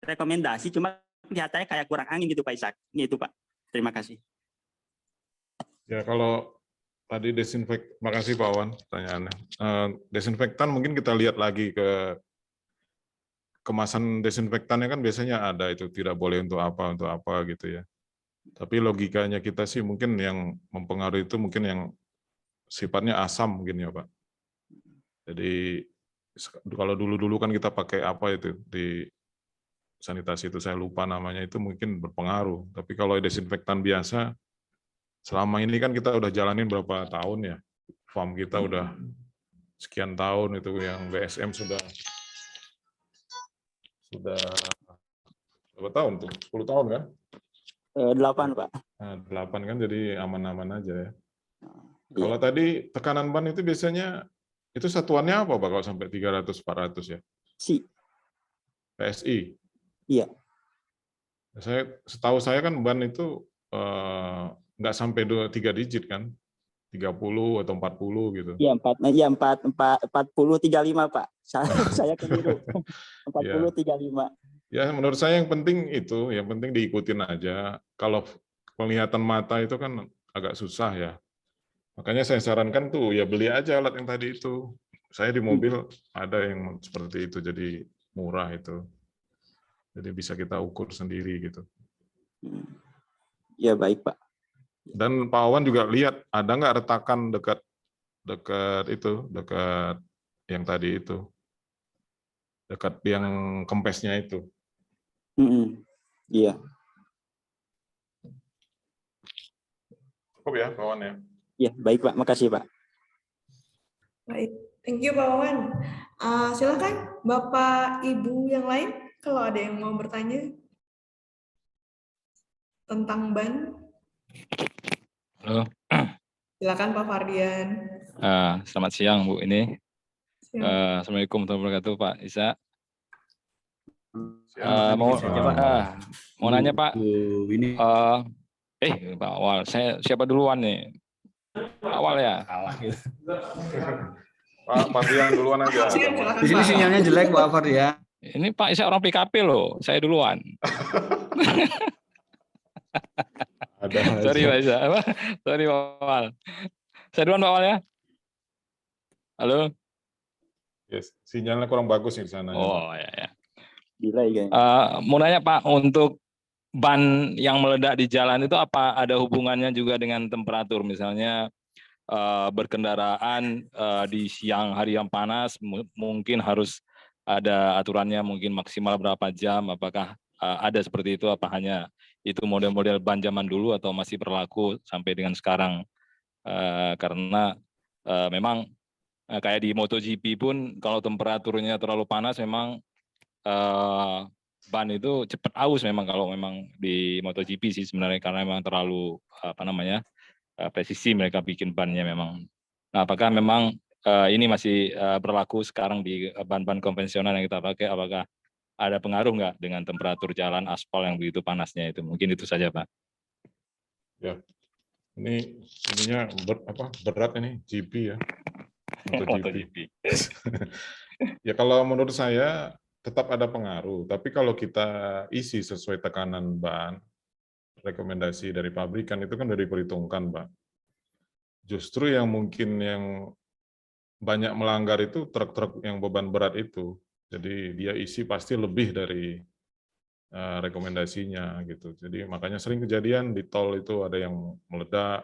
rekomendasi, cuma kelihatannya kayak kurang angin gitu Pak Ishak. Itu Pak. Terima kasih. Ya kalau tadi makasih Pak Wan pertanyaannya. Desinfektan mungkin kita lihat lagi ke kemasan desinfektannya kan biasanya ada itu tidak boleh untuk apa gitu ya. Tapi logikanya kita sih mungkin yang mempengaruhi itu mungkin yang sifatnya asam mungkin ya Pak. Jadi kalau dulu kan kita pakai apa itu di sanitasi itu saya lupa namanya, itu mungkin berpengaruh. Tapi kalau desinfektan biasa, selama ini kan kita udah jalanin berapa tahun ya, farm kita udah sekian tahun itu, yang BSM sudah berapa tahun tuh? 10 tahun kan? 8 Pak. Nah, 8 kan, jadi aman-aman aja ya. Iya. Kalau tadi tekanan ban itu biasanya itu satuannya apa Pak kalau sampai 300-400 ya? PSI. Iya. Setahu saya kan ban itu nggak sampai 3 digit kan, 30 atau 40 gitu. Iya 40 35 Pak. Saya keliru. 40 35. Ya menurut saya yang penting diikutin aja. Kalau penglihatan mata itu kan agak susah ya. Makanya saya sarankan tuh ya beli aja alat yang tadi itu. Saya di mobil ada yang seperti itu, jadi murah itu. Jadi bisa kita ukur sendiri gitu. Ya baik Pak. Dan Pak Wawan juga lihat ada nggak retakan dekat yang tadi itu, dekat yang kempesnya itu. Iya. Cukup ya Pak Wawan ya. Ya baik Pak, makasih Pak. Baik, thank you Pak Wawan. Silakan Bapak Ibu yang lain kalau ada yang mau bertanya tentang ban. Halo. Silakan Pak Fardian. Selamat siang Bu ini. Siap. Assalamualaikum warahmatullahi wabarakatuh Pak Isa. Mau nanya Pak. Pak Awal, saya siapa duluan nih? Awal ya. Pak Fardian duluan aja. Silakan, Di sini Pak. sinyalnya jelek Pak Fardian. Ini Pak Isa orang PKP loh, saya duluan. Sorry Pak Isa. Sorry Pak Awal. Saya duluan Pak Awal ya. Halo. Yes, sinyalnya kurang bagus nih di sana. Oh ya. delay kayaknya. Mau nanya Pak, untuk ban yang meledak di jalan itu apa ada hubungannya juga dengan temperatur? Misalnya berkendaraan di siang hari yang panas, mungkin harus ada aturannya, mungkin maksimal berapa jam. Apakah ada seperti itu? Apa hanya itu model-model ban zaman dulu atau masih berlaku sampai dengan sekarang? Karena memang kayak di MotoGP pun kalau temperaturnya terlalu panas memang ban itu cepat aus memang kalau memang di MotoGP sih sebenarnya, karena memang terlalu presisi mereka bikin bannya memang. Nah, apakah memang ini masih berlaku sekarang di ban-ban konvensional yang kita pakai? Apakah ada pengaruh nggak dengan temperatur jalan aspal yang begitu panasnya itu? Mungkin itu saja, Pak. Ya, ininya berat ini GP ya. MotoGP. Ya kalau menurut saya tetap ada pengaruh, tapi kalau kita isi sesuai tekanan ban, rekomendasi dari pabrikan itu kan udah diperhitungkan, Pak. Justru yang mungkin yang banyak melanggar itu truk-truk yang beban berat itu. Jadi dia isi pasti lebih dari rekomendasinya gitu. Jadi makanya sering kejadian di tol itu ada yang meledak.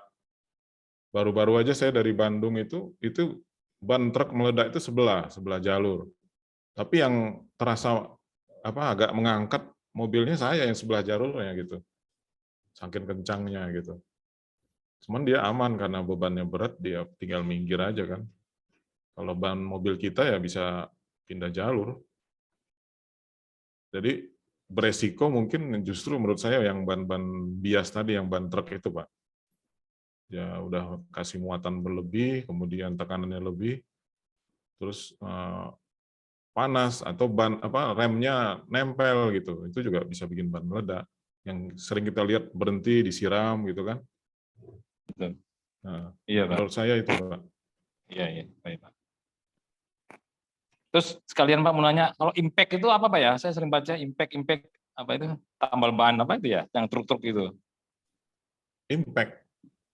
Baru-baru aja saya dari Bandung itu ban truk meledak itu sebelah jalur. Tapi yang terasa agak mengangkat mobilnya saya yang sebelah jalurnya gitu. Saking kencangnya gitu. Cuman dia aman karena bebannya berat, dia tinggal minggir aja kan. Kalau ban mobil kita ya bisa pindah jalur. Jadi beresiko mungkin justru menurut saya yang ban-ban bias tadi, yang ban truk itu, Pak. Ya udah kasih muatan berlebih, kemudian tekanannya lebih, terus panas atau ban remnya nempel gitu, itu juga bisa bikin ban meledak. Yang sering kita lihat berhenti disiram gitu kan. Betul. Nah, Iya, Pak. menurut saya itu, Pak. Iya, baik, Pak. Terus sekalian Pak mau nanya, kalau impact itu apa Pak ya? Saya sering baca impact apa itu? Tambal ban apa itu ya? Yang truk-truk itu. Impact.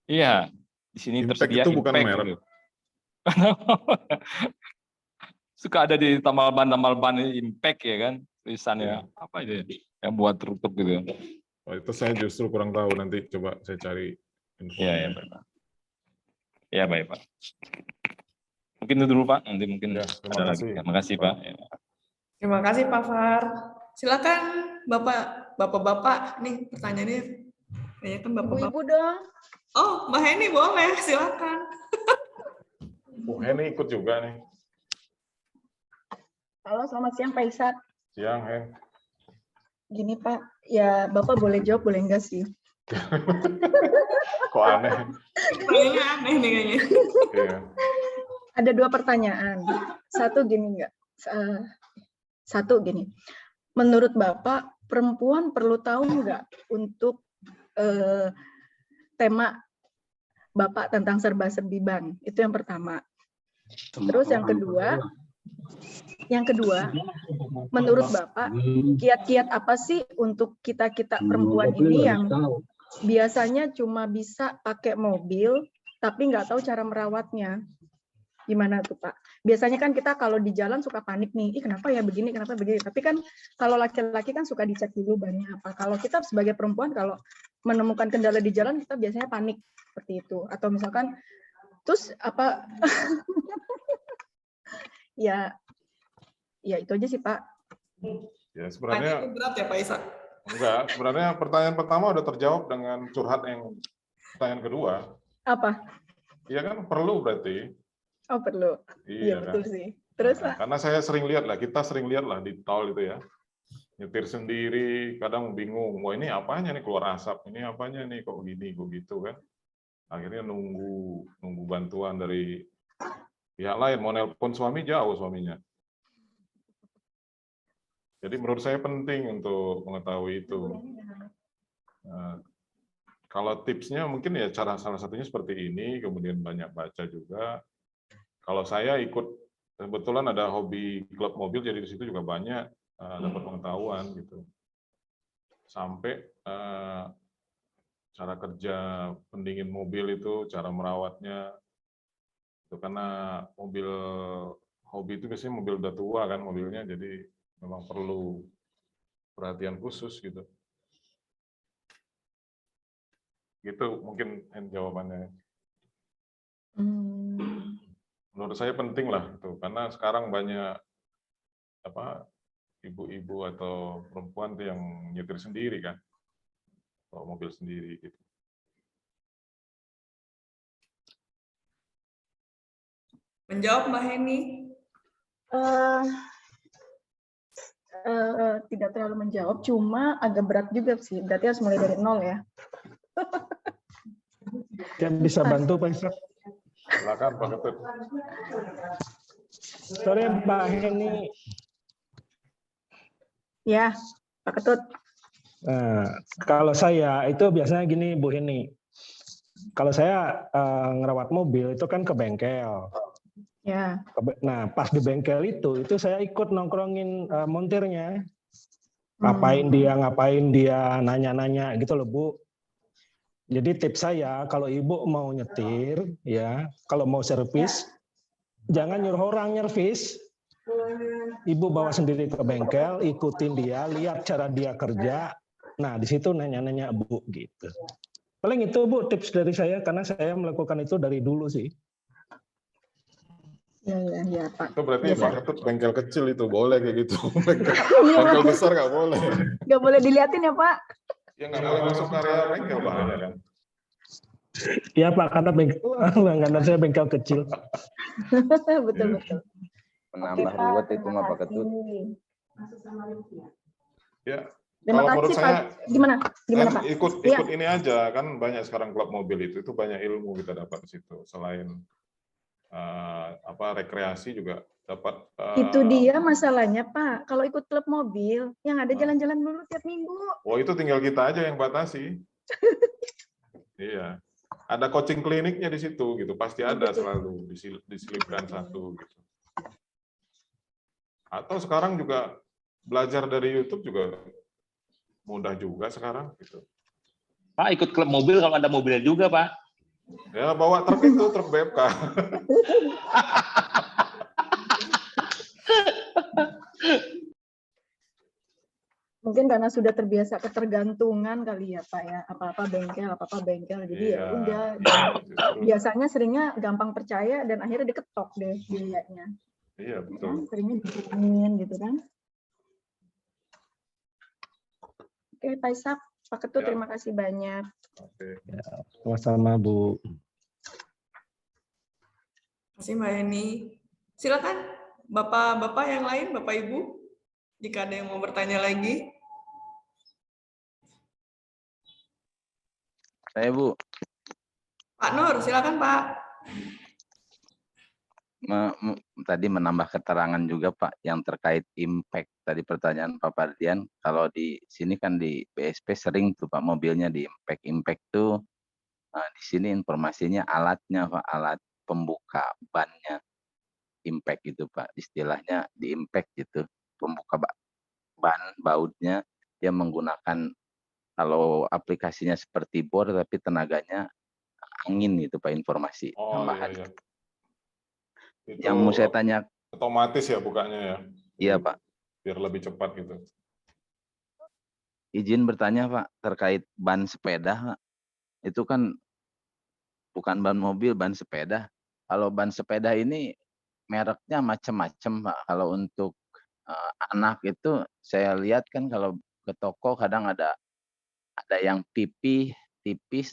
Iya, di sini Impact tersedia itu bukan impact merek. gitu. Suka ada di tambal ban impact ya kan, tulisannya apa itu ya, yang buat truk-truk gitu. Oh, itu saya justru kurang tahu, nanti coba saya cari infonya. Iya, baik Pak. Iya, baik Pak. Mungkin itu dulu Pak, nanti mungkin Ya, terima ada kasih. lagi. Terima kasih Pak. Ya. Terima kasih Pak Far. Silakan Bapak-bapak nih pertanyaannya. Ya kan Bapak-bapak. Ibu dong. Oh, Mbak Heni boleh, silakan. Bu Heni ikut juga nih. Halo, selamat siang Pak Ishak. Siang, Hen. Gini Pak, ya Bapak boleh jawab, boleh enggak sih? Kok aneh? Pertanyaannya aneh nih kayaknya. Iya. Ada 2 pertanyaan. Satu gini. Menurut Bapak, perempuan perlu tahu enggak untuk tema Bapak tentang serba-serbi ban? Itu yang pertama. Terus yang kedua, menurut Bapak, kiat-kiat apa sih untuk kita perempuan ini yang biasanya cuma bisa pakai mobil, tapi nggak tahu cara merawatnya? Gimana tuh Pak? Biasanya kan kita kalau di jalan suka panik nih, kenapa ya begini, kenapa begini. Tapi kan kalau laki-laki kan suka dicek dulu bannya apa. Kalau kita sebagai perempuan, kalau menemukan kendala di jalan, kita biasanya panik seperti itu. Atau misalkan, terus apa... ya itu aja sih Pak. Ya sebenarnya Itu berat ya Pak Isa? enggak, sebenarnya pertanyaan pertama udah terjawab dengan curhat yang pertanyaan kedua. Apa? Iya kan perlu berarti. Oh perlu. Iya Kan? betul sih. Terus Nah, karena saya sering lihat lah, kita sering lihat lah di tol itu ya. Nyetir sendiri, kadang bingung, wah ini apanya nih keluar asap, ini apanya nih kok gini, kok gitu kan. Akhirnya nunggu bantuan dari pihak lain, mau nelpon suami jauh suaminya. Jadi menurut saya penting untuk mengetahui itu. Nah, kalau tipsnya mungkin ya cara salah satunya seperti ini, kemudian banyak baca juga. Kalau saya ikut, kebetulan ada hobi klub mobil, jadi di situ juga banyak dapat pengetahuan gitu. Sampai cara kerja pendingin mobil itu, cara merawatnya. Itu karena mobil hobi itu biasanya mobil udah tua kan mobilnya, jadi memang perlu perhatian khusus gitu. Gitu mungkin jawabannya. Menurut saya penting lah itu, karena sekarang banyak ibu-ibu atau perempuan tuh yang nyetir sendiri kan, bawa mobil sendiri gitu. Menjawab Mbak Heni. Tidak terlalu menjawab, cuma agak berat juga sih. Berarti harus mulai dari nol ya. Yang bisa bantu Pak Ishak? Silakan Pak Ketut. Sore Mbak Heni. Ya, Pak Ketut. Nah, kalau saya itu biasanya gini Bu Heni. Kalau saya ngerawat mobil itu kan ke bengkel. Ya. Nah, pas di bengkel itu saya ikut nongkrongin montirnya. Ngapain dia, nanya-nanya gitu loh Bu. Jadi tips saya kalau ibu mau nyetir, ya kalau mau servis, jangan nyuruh orang nyervis. Ibu bawa sendiri ke bengkel, ikutin dia, lihat cara dia kerja. Nah di situ nanya-nanya Bu gitu. Paling itu Bu tips dari saya karena saya melakukan itu dari dulu sih. Ya Pak. Itu berarti Pak Ketut bengkel kecil itu boleh kayak gitu. Bengkel besar nggak boleh. Nggak boleh diliatin ya Pak. Ya nggak boleh masuk area bengkel bahaya kan. Iya Pak, karena langganan saya bengkel kecil. Betul. Menambah ruwet itu mah Pak Ketut. Ya. Terima Kalau menurut kasih saya, Pak. Gimana kan Pak? ikut Ya. ini aja kan banyak sekarang klub mobil itu banyak ilmu kita dapat di situ. Selain rekreasi juga dapat. Itu dia masalahnya Pak. Kalau ikut klub mobil, yang ada jalan-jalan dulu tiap minggu. Oh itu tinggal kita aja yang batasi. Iya. Ada coaching kliniknya di situ gitu, pasti ada selalu diselipkan satu gitu. Atau sekarang juga belajar dari YouTube juga mudah juga sekarang gitu. Pak ikut klub mobil kalau ada mobilnya juga Pak. Ya bawa truk itu, truk BFK. Mungkin karena sudah terbiasa ketergantungan kali ya Pak ya, apa-apa bengkel, jadi ya udah. Biasanya seringnya gampang percaya dan akhirnya diketok deh biayanya. Iya betul. Ya, seringnya dihubungin gitu kan. Oke Pak Ishak, Pak Ketut terima kasih banyak. Oke. Ya, sama-sama Bu. Terima kasih Mbak Heni. Silakan Bapak-bapak yang lain, Bapak Ibu. Jika ada yang mau bertanya lagi. Saya Bu. Pak Nur, silakan Pak. Tadi menambah keterangan juga Pak yang terkait impact. Tadi pertanyaan Pak Pardian, kalau di sini kan di BSP sering tuh Pak mobilnya di impact tuh. Nah, di sini informasinya alatnya Pak, alat pembuka bannya. Impact itu Pak, istilahnya di impact gitu. Pembuka ban bautnya dia menggunakan kalau aplikasinya seperti bor tapi tenaganya angin gitu Pak informasi tambahan. Iya. Itu yang mau saya tanya otomatis ya bukanya ya. Iya Pak. Biar lebih cepat gitu. Izin bertanya Pak terkait ban sepeda Pak. Itu kan bukan ban mobil, ban sepeda. Kalau ban sepeda ini mereknya macam-macam Pak. Kalau untuk anak itu saya lihat kan kalau ke toko kadang ada yang tipis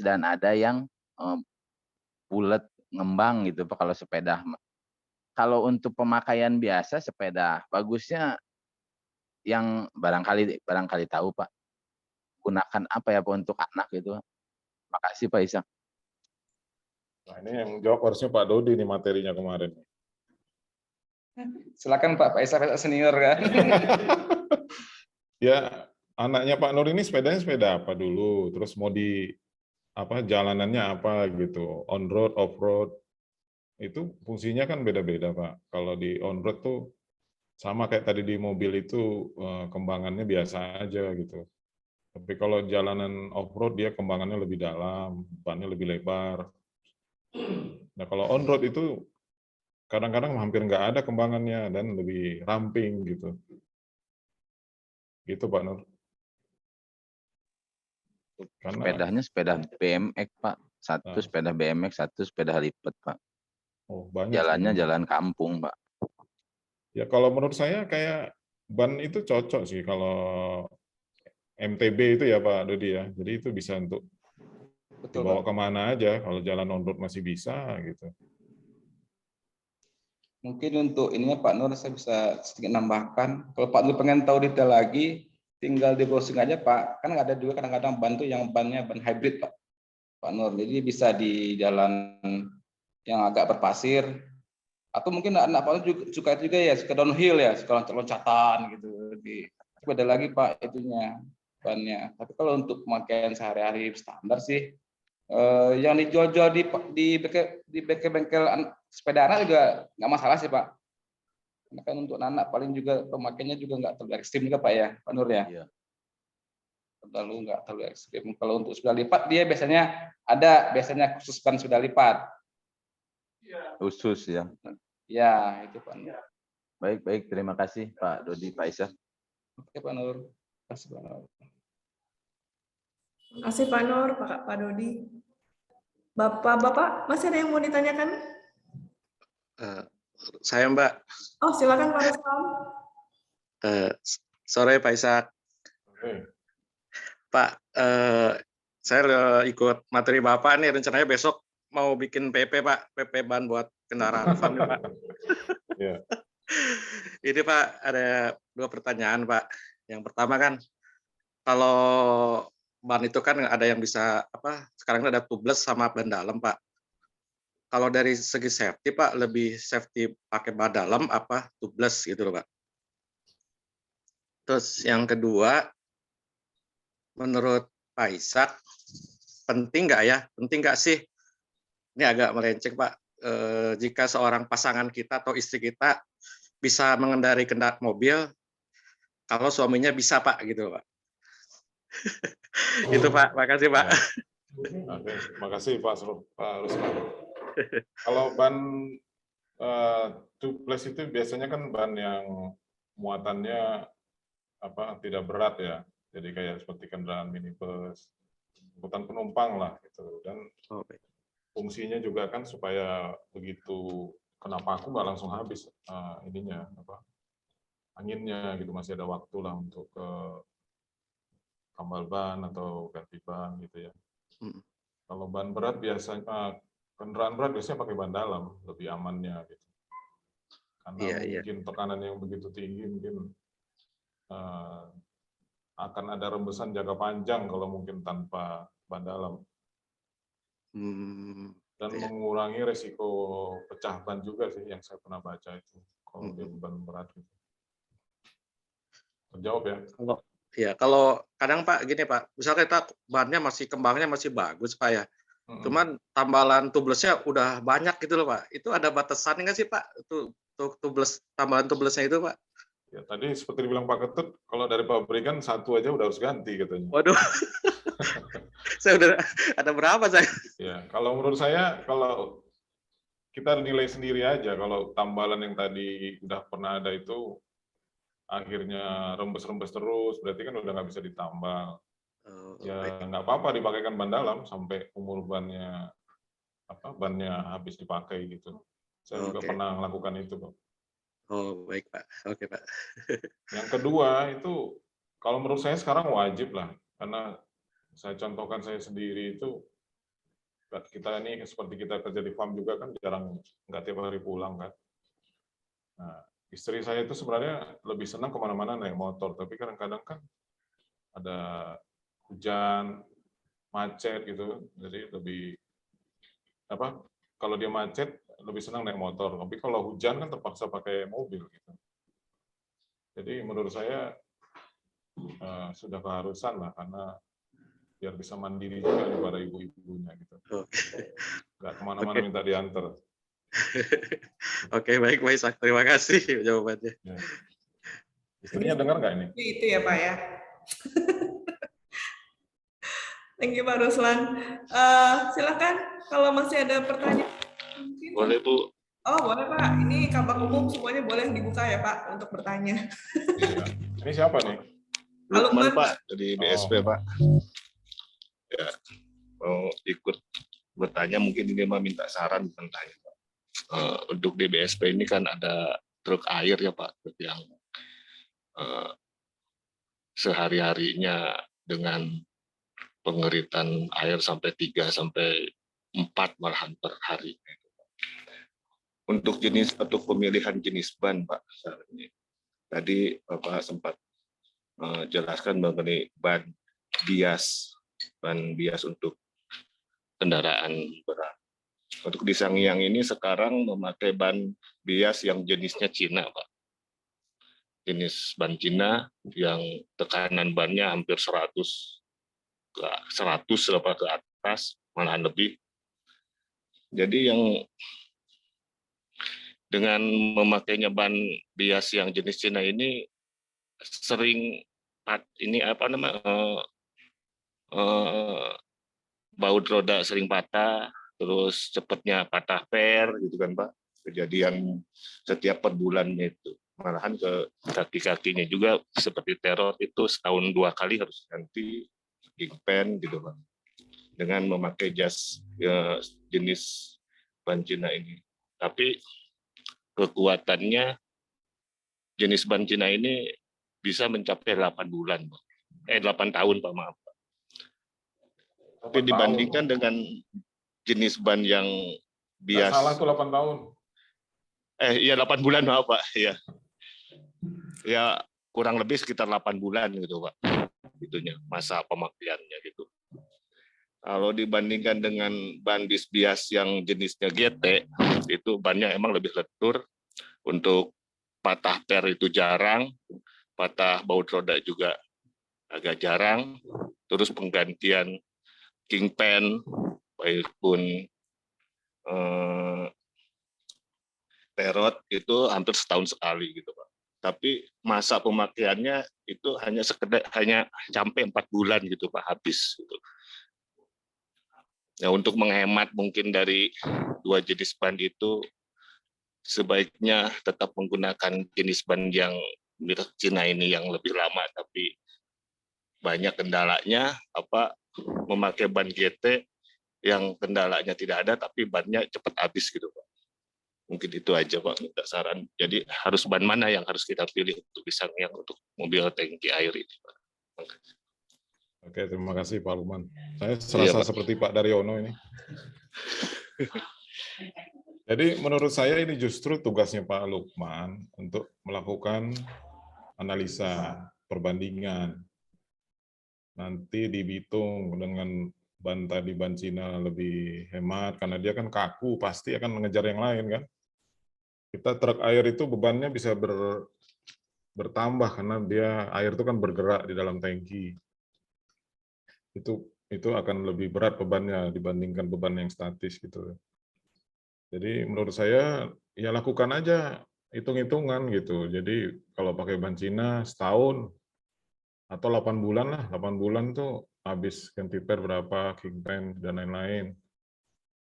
dan ada yang bulat ngembang gitu Pak kalau sepeda. Kalau untuk pemakaian biasa sepeda bagusnya yang barangkali tahu Pak. Gunakan apa ya Pak untuk anak itu? Makasih Pak Ishak. Nah, ini yang jawab harusnya Pak Dodi nih materinya kemarin. Silakan Pak Ishak senior kan. Ya, anaknya Pak Nur ini sepedanya sepeda apa dulu, terus mau di jalanannya apa gitu, on road, off road, itu fungsinya kan beda-beda Pak. Kalau di on road tuh sama kayak tadi di mobil itu kembangannya biasa aja gitu. Tapi kalau jalanan off road dia kembangannya lebih dalam, bannya lebih lebar. Nah kalau on road itu kadang-kadang hampir nggak ada kembangannya dan lebih ramping gitu. Gitu Pak Nur. Karena Sepedanya sepeda BMX Pak, satu sepeda BMX, satu sepeda lipat Pak. banyak Jalannya sebenarnya. jalan kampung Pak. Ya kalau menurut saya kayak ban itu cocok sih kalau MTB itu ya Pak Dodi ya. Jadi itu bisa untuk Betul, dibawa Pak. kemana aja. Kalau jalan on road masih bisa gitu. Mungkin untuk ininya Pak Nur saya bisa sedikit nambahkan. Kalau Pak Nur pengen tahu detail lagi, tinggal di browsing aja Pak. Kan ada juga kadang-kadang ban tuh yang bannya ban hybrid Pak Nur. Jadi bisa di jalan yang agak berpasir. Atau mungkin anak Pak Nur suka itu juga ya, suka downhill ya, suka loncatan gitu. Beda lagi Pak itunya bannya. Tapi kalau untuk pemakaian sehari-hari standar sih, yang dijual-jual di bengkel sepeda anak juga nggak masalah sih Pak. Karena kan untuk anak paling juga pemakaiannya juga nggak terlalu ekstrim juga Pak ya, Pak Nur ya. Iya. Terlalu nggak terlalu ekstrim. Kalau untuk sepeda lipat dia biasanya khusus ban sepeda lipat. Khusus ya. Ya itu Pak Nur. Baik, terima kasih Pak Dodi, Pak Isa. Oke Pak Nur. Terima kasih Pak Nur. Terima kasih Pak Nur, Pak Dodi. Bapak-bapak, masih ada yang mau ditanyakan? Saya Mbak. Oh, silakan Pak Ruslan. Sore Pak Ishak. Pak, saya ikut materi Bapak nih, rencananya besok mau bikin PP Pak, PP ban buat kendaraan FAM Pak. Ya. Ini Pak, ada 2 pertanyaan Pak. Yang pertama kan, kalau ban itu kan ada yang bisa sekarang ada tubeless sama ban dalam Pak. Kalau dari segi safety Pak, lebih safety pakai ban dalam apa tubeless gitu loh Pak. Terus yang kedua, menurut Pak Ishak, penting nggak sih, ini agak melenceng Pak, jika seorang pasangan kita atau istri kita bisa mengendarai mobil, kalau suaminya bisa Pak gitu Pak. Itu Pak, makasih Pak. Oke, makasih Pak Ruslan. Kalau ban tubeless itu biasanya kan ban yang muatannya tidak berat ya, jadi kayak seperti kendaraan minibus, angkutan penumpang lah gitu. Dan fungsinya juga kan supaya begitu kena paku nggak langsung habis anginnya gitu, masih ada waktu lah untuk ke tambal ban atau ganti ban gitu ya. Kalau ban berat biasanya kendaraan berat biasanya pakai ban dalam, lebih amannya gitu. Karena mungkin tekanan yang begitu tinggi mungkin akan ada rembesan jangka panjang kalau mungkin tanpa ban dalam. Dan mengurangi resiko pecah ban juga sih yang saya pernah baca itu kalau dia ban berat gitu. Terjawab ya? Kalau kadang Pak gini Pak, misalnya kita bannya kembangnya masih bagus Pak ya, cuman tambalan tubelessnya udah banyak gitu loh Pak. Itu ada batasannya nggak sih Pak? Itu tambalan tubelessnya itu Pak? Ya tadi seperti dibilang Pak Ketut, kalau dari pabrikan satu aja udah harus ganti katanya. Waduh, saya udah ada berapa saya? Ya kalau menurut saya, kalau kita nilai sendiri aja, kalau tambalan yang tadi udah pernah ada itu akhirnya rembes-rembes terus, berarti kan udah nggak bisa ditambal. Ya nggak apa-apa dipakaikan ban dalam sampai umur bannya habis dipakai gitu. Saya juga pernah melakukan itu kok. Oh baik Pak, oke Pak. Yang kedua itu kalau menurut saya sekarang wajib lah, karena saya contohkan saya sendiri itu, kita ini seperti kita kerja di farm juga kan jarang, nggak tiap hari pulang kan. Nah, istri saya itu sebenarnya lebih senang kemana-mana naik motor, tapi kadang-kadang kan ada hujan, macet gitu, jadi lebih kalau dia macet lebih senang naik motor, tapi kalau hujan kan terpaksa pakai mobil gitu. Jadi menurut saya sudah keharusan lah, karena biar bisa mandiri juga nih para ibu-ibunya gitu. Nggak kemana-mana minta diantar. Oke, baik Ishak, terima kasih jawabannya. Ya. Istrinya dengar nggak ini? Itu ya Pak ya. Thank you Pak Ruslan. Silakan kalau masih ada pertanyaan. Boleh Bu. Oh boleh Pak, ini kabak umum semuanya boleh dibuka ya Pak untuk bertanya. Iya. Ini siapa nih? Lukman Lukman. Pak dari BSP Pak. Ya, mau ikut bertanya, mungkin ini minta saran tentang Pak. Untuk di BSP ini kan ada truk air ya Pak, truk yang sehari-harinya dengan pengeritan air sampai 3 sampai 4 malahan per hari. Untuk jenis atau pemilihan jenis ban Pak, tadi Bapak sempat jelaskan mengenai ban bias untuk kendaraan berat. Untuk di Sangiang ini sekarang memakai ban bias yang jenisnya Cina Pak. Jenis ban Cina yang tekanan bannya hampir 100 lepas ke atas, malahan lebih. Jadi yang dengan memakainya ban bias yang jenis Cina ini sering baut roda sering patah, terus cepatnya patah per gitu kan Pak. Kejadian setiap per bulannya itu. Malahan ke kaki-kakinya juga seperti teror itu setahun 2 kali harus ganti pen gitu Pak. Dengan memakai jas ya, jenis ban Cina ini. Tapi kekuatannya jenis ban Cina ini bisa mencapai 8 bulan, Pak. 8 tahun Pak, maaf. Tapi dibandingkan dengan jenis ban yang bias. Salah itu 8 tahun. Iya 8 bulan maaf Pak, iya. Ya kurang lebih sekitar 8 bulan gitu Pak. Itunya masa pemakaiannya gitu. Kalau dibandingkan dengan ban bias yang jenisnya GT, itu bannya emang lebih lentur. Untuk patah per itu jarang, patah baut roda juga agak jarang. Terus penggantian kingpin, maupun terot itu hampir setahun sekali gitu Pak. Tapi masa pemakaiannya itu hanya sampai 4 bulan gitu Pak, habis gitu. Ya, untuk menghemat mungkin dari 2 jenis ban itu sebaiknya tetap menggunakan jenis ban yang merek Cina ini yang lebih lama, tapi banyak kendalanya memakai ban GT yang kendalanya tidak ada tapi bannya cepat habis gitu Pak. Mungkin itu aja Pak, minta saran. Jadi harus ban mana yang harus kita pilih untuk Sangiang untuk mobil tangki air ini Pak. Oke, terima kasih Pak Lukman. Saya serasa seperti Pak Daryono ini. Jadi menurut saya ini justru tugasnya Pak Lukman untuk melakukan analisa perbandingan. Nanti dihitung dengan ban Cina lebih hemat, karena dia kan kaku, pasti akan mengejar yang lain kan. Kita truk air itu bebannya bisa bertambah karena air itu kan bergerak di dalam tangki. Itu akan lebih berat bebannya dibandingkan beban yang statis gitu. Jadi menurut saya ya lakukan aja hitung-hitungan gitu. Jadi kalau pakai ban Cina setahun atau 8 bulan lah, 8 bulan tuh habis ganti per berapa, kingpin dan lain-lain.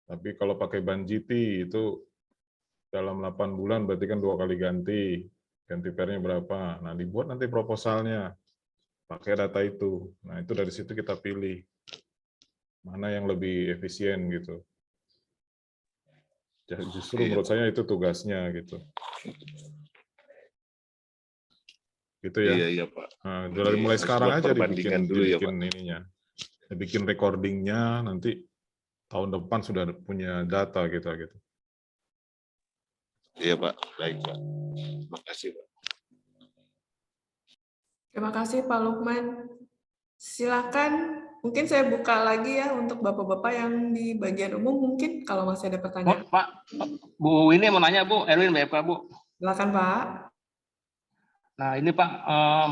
Tapi kalau pakai ban GT itu dalam 8 bulan berarti kan 2 kali ganti pernya berapa. Nah, dibuat nanti proposalnya, pakai data itu. Nah, itu dari situ kita pilih mana yang lebih efisien gitu. Justru menurut saya itu tugasnya gitu. Gitu ya. Iya Pak. Nah, dari mulai sekarang aja dibikin dulu ya, Pak. ininya. Dibikin recordingnya, nanti tahun depan sudah punya data kita gitu. Iya Pak, baik Pak. Terima kasih Pak. Terima kasih Pak Lukman. Silakan, mungkin saya buka lagi ya untuk bapak-bapak yang di bagian umum, mungkin kalau masih ada pertanyaan. Pak, Bu ini mau nanya Bu, Erwin BFK Bu. Silakan Pak. Nah ini Pak,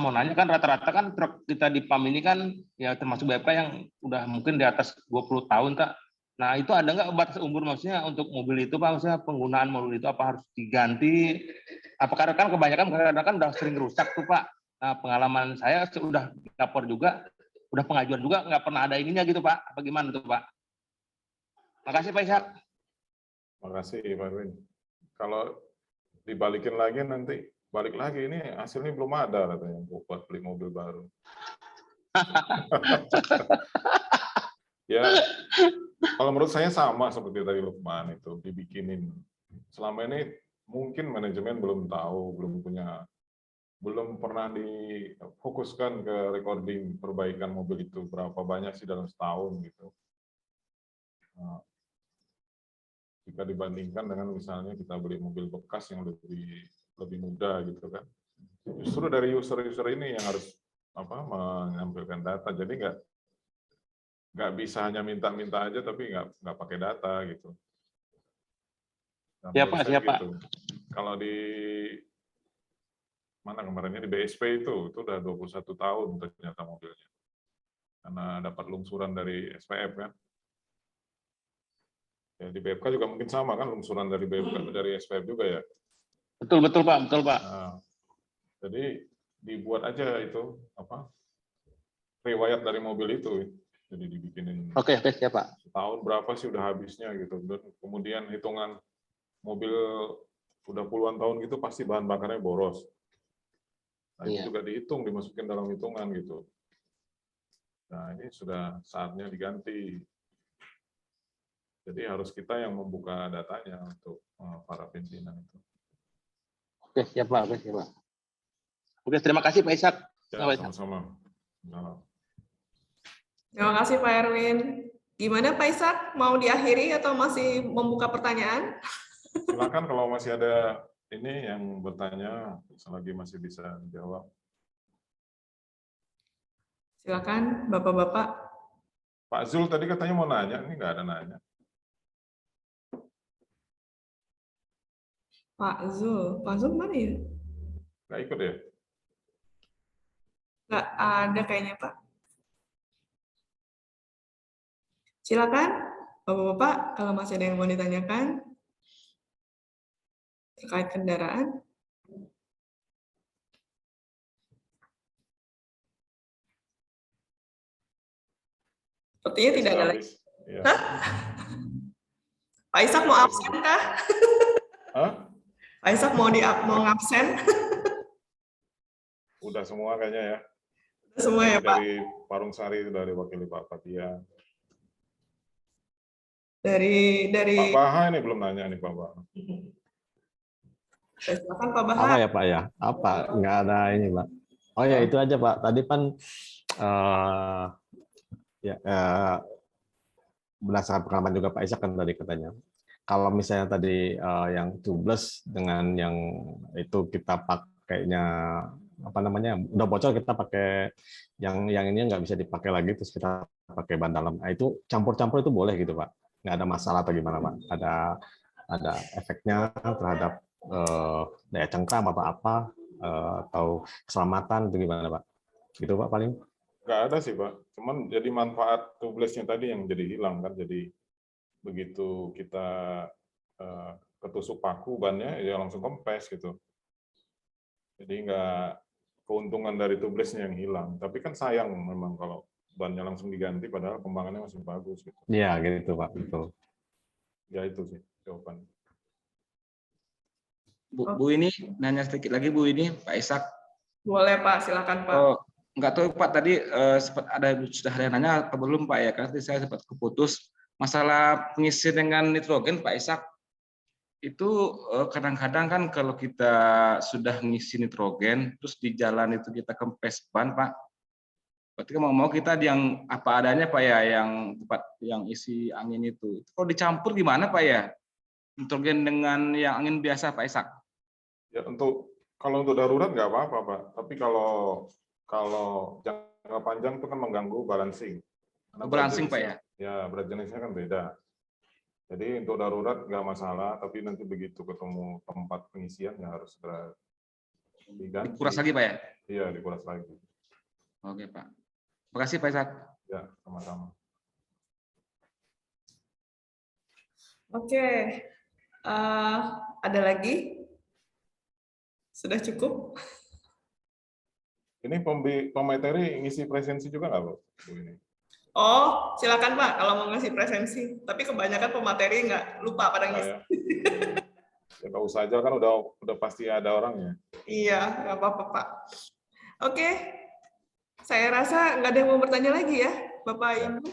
mau nanya kan rata-rata kan truk kita di PAM ini kan ya termasuk BFK yang udah mungkin di atas 20 tahun Kak. Nah itu ada nggak batas umur maksudnya untuk mobil itu Pak, maksudnya penggunaan mobil itu apa harus diganti? Apakah kan kebanyakan kadang-kadang udah sering rusak tuh Pak. Nah pengalaman saya sudah lapor juga, udah pengajuan juga nggak pernah ada ininya gitu Pak. Apa gimana tuh Pak? Makasih Pak Ishak. Makasih Pak Erwin. Kalau dibalikin lagi nanti balik lagi ini hasilnya belum ada katanya buat beli mobil baru. Ya, kalau menurut saya sama seperti tadi Lukman itu dibikinin. Selama ini mungkin manajemen belum tahu, belum pernah difokuskan ke recording perbaikan mobil itu berapa banyak sih dalam setahun gitu. Nah, jika dibandingkan dengan misalnya kita beli mobil bekas yang lebih mudah gitu kan. Justru dari user-user ini yang harus menampilkan data. Jadi nggak bisa hanya minta-minta aja tapi nggak pakai data gitu. Nah, Siapa? gitu. Kalau di mana kemarinnya di BSP itu udah 21 tahun ternyata mobilnya. Karena dapat lungsuran dari SPF kan. Ya, di BFK juga mungkin sama kan lungsuran dari BFK dari SPF juga ya. Betul Pak. Nah, jadi dibuat aja itu riwayat dari mobil itu. Jadi dibikinin. Oke, siap Pak. Tahun berapa sih udah habisnya gitu. Dan kemudian hitungan mobil udah puluhan tahun gitu pasti bahan bakarnya boros. Nah, itu juga dihitung, dimasukin dalam hitungan gitu. Nah, ini sudah saatnya diganti. Jadi harus kita yang membuka datanya untuk para pimpinan itu. Oke, siap Pak. Oke, terima kasih Pak Ishak. Ya, sama-sama. Nah. Terima kasih Pak Erwin. Gimana Pak Ishak? Mau diakhiri atau masih membuka pertanyaan? Silakan kalau masih ada ini yang bertanya, selagi masih bisa dijawab. Silakan Bapak-bapak. Pak Zul tadi katanya mau nanya, ini nggak ada nanya. Pak Zul mana ya? Nggak ikut ya? Nggak ada kayaknya Pak. Silakan Bapak-bapak kalau masih ada yang mau ditanyakan terkait kendaraan. Sepertinya tidak ada lagi. Ya. Pak Ishak mau absen kah? Hah? Pak Ishak mau ngabsen? Udah semua kayaknya ya. Udah semua ya Pak. Dari Parung Sari dari wakili Pak Fatia. Dari Pak Baha ini belum nanya nih Pak Baha. Silakan Pak Baha. Apa ya Pak ya? Apa? Nggak ada ini Pak. Oh ya itu aja Pak. Tadi kan berdasarkan pengalaman juga Pak Ishak kan tadi katanya. Kalau misalnya tadi yang tubeless dengan yang itu kita pakainya udah bocor kita pakai yang ini nggak bisa dipakai lagi terus kita pakai ban dalam. Nah, itu campur-campur itu boleh gitu Pak? Nggak ada masalah atau gimana Pak? Ada efeknya terhadap daya cengkram atau apa atau keselamatan itu gimana Pak? Gitu Pak paling? Nggak ada sih Pak. Cuman jadi manfaat tubelessnya tadi yang jadi hilang kan. Jadi begitu kita ketusuk paku bannya ya langsung kempes gitu. Jadi nggak keuntungan dari tubelessnya yang hilang. Tapi kan sayang memang kalau bannya langsung diganti padahal kembangannya masih bagus gitu. Iya gitu Pak, betul. Ya itu sih jawaban. Bu ini nanya sedikit lagi Bu ini Pak Ishak. Boleh Pak, silakan Pak. Oh, nggak tahu Pak tadi sudah ada yang nanya atau belum Pak ya? Karena tadi saya sempat keputus masalah pengisi dengan nitrogen Pak Ishak. Itu kadang-kadang kan kalau kita sudah ngisi nitrogen terus di jalan itu kita kempes ban Pak. Berarti mau kita yang apa adanya Pak ya, yang tempat yang isi angin itu. Kalau dicampur gimana Pak ya? Nitrogen dengan yang angin biasa Pak Ishak. Ya kalau untuk darurat nggak apa-apa Pak. Tapi kalau jangka panjang itu kan mengganggu balancing. Balancing Pak ya? Ya berat jenisnya kan beda. Jadi untuk darurat nggak masalah, tapi nanti begitu ketemu tempat pengisian ya harus segera diganti. Dikuras lagi Pak ya? Iya, dikuras lagi. Oke Pak. Terima kasih Pak Ishak. Ya, sama-sama. Oke. Ada lagi? Sudah cukup? Ini pemateri ngisi presensi juga nggak Bu? Ini. Oh, silakan Pak kalau mau ngasih presensi. Tapi kebanyakan pemateri nggak lupa pada ngisi. Ya nggak usah aja kan udah pasti ada orangnya. Iya, nggak apa-apa, Pak. Oke, saya rasa nggak ada yang mau bertanya lagi ya, Bapak Ibu.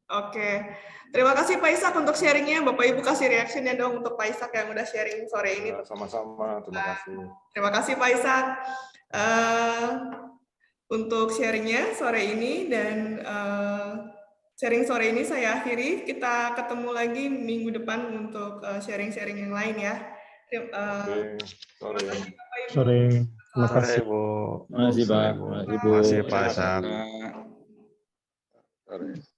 Oke, terima kasih Pak Ishak untuk sharingnya. Bapak Ibu kasih reaksinya dong untuk Pak Ishak yang udah sharing sore ini. Sama-sama, terima kasih. Terima kasih Pak Ishak untuk sharingnya sore ini, dan sharing sore ini saya akhiri. Kita ketemu lagi minggu depan untuk sharing-sharing yang lain ya. Sore. Terima kasih. Bu. Terima kasih, Pak. Terima kasih Pak Ishak. Sore.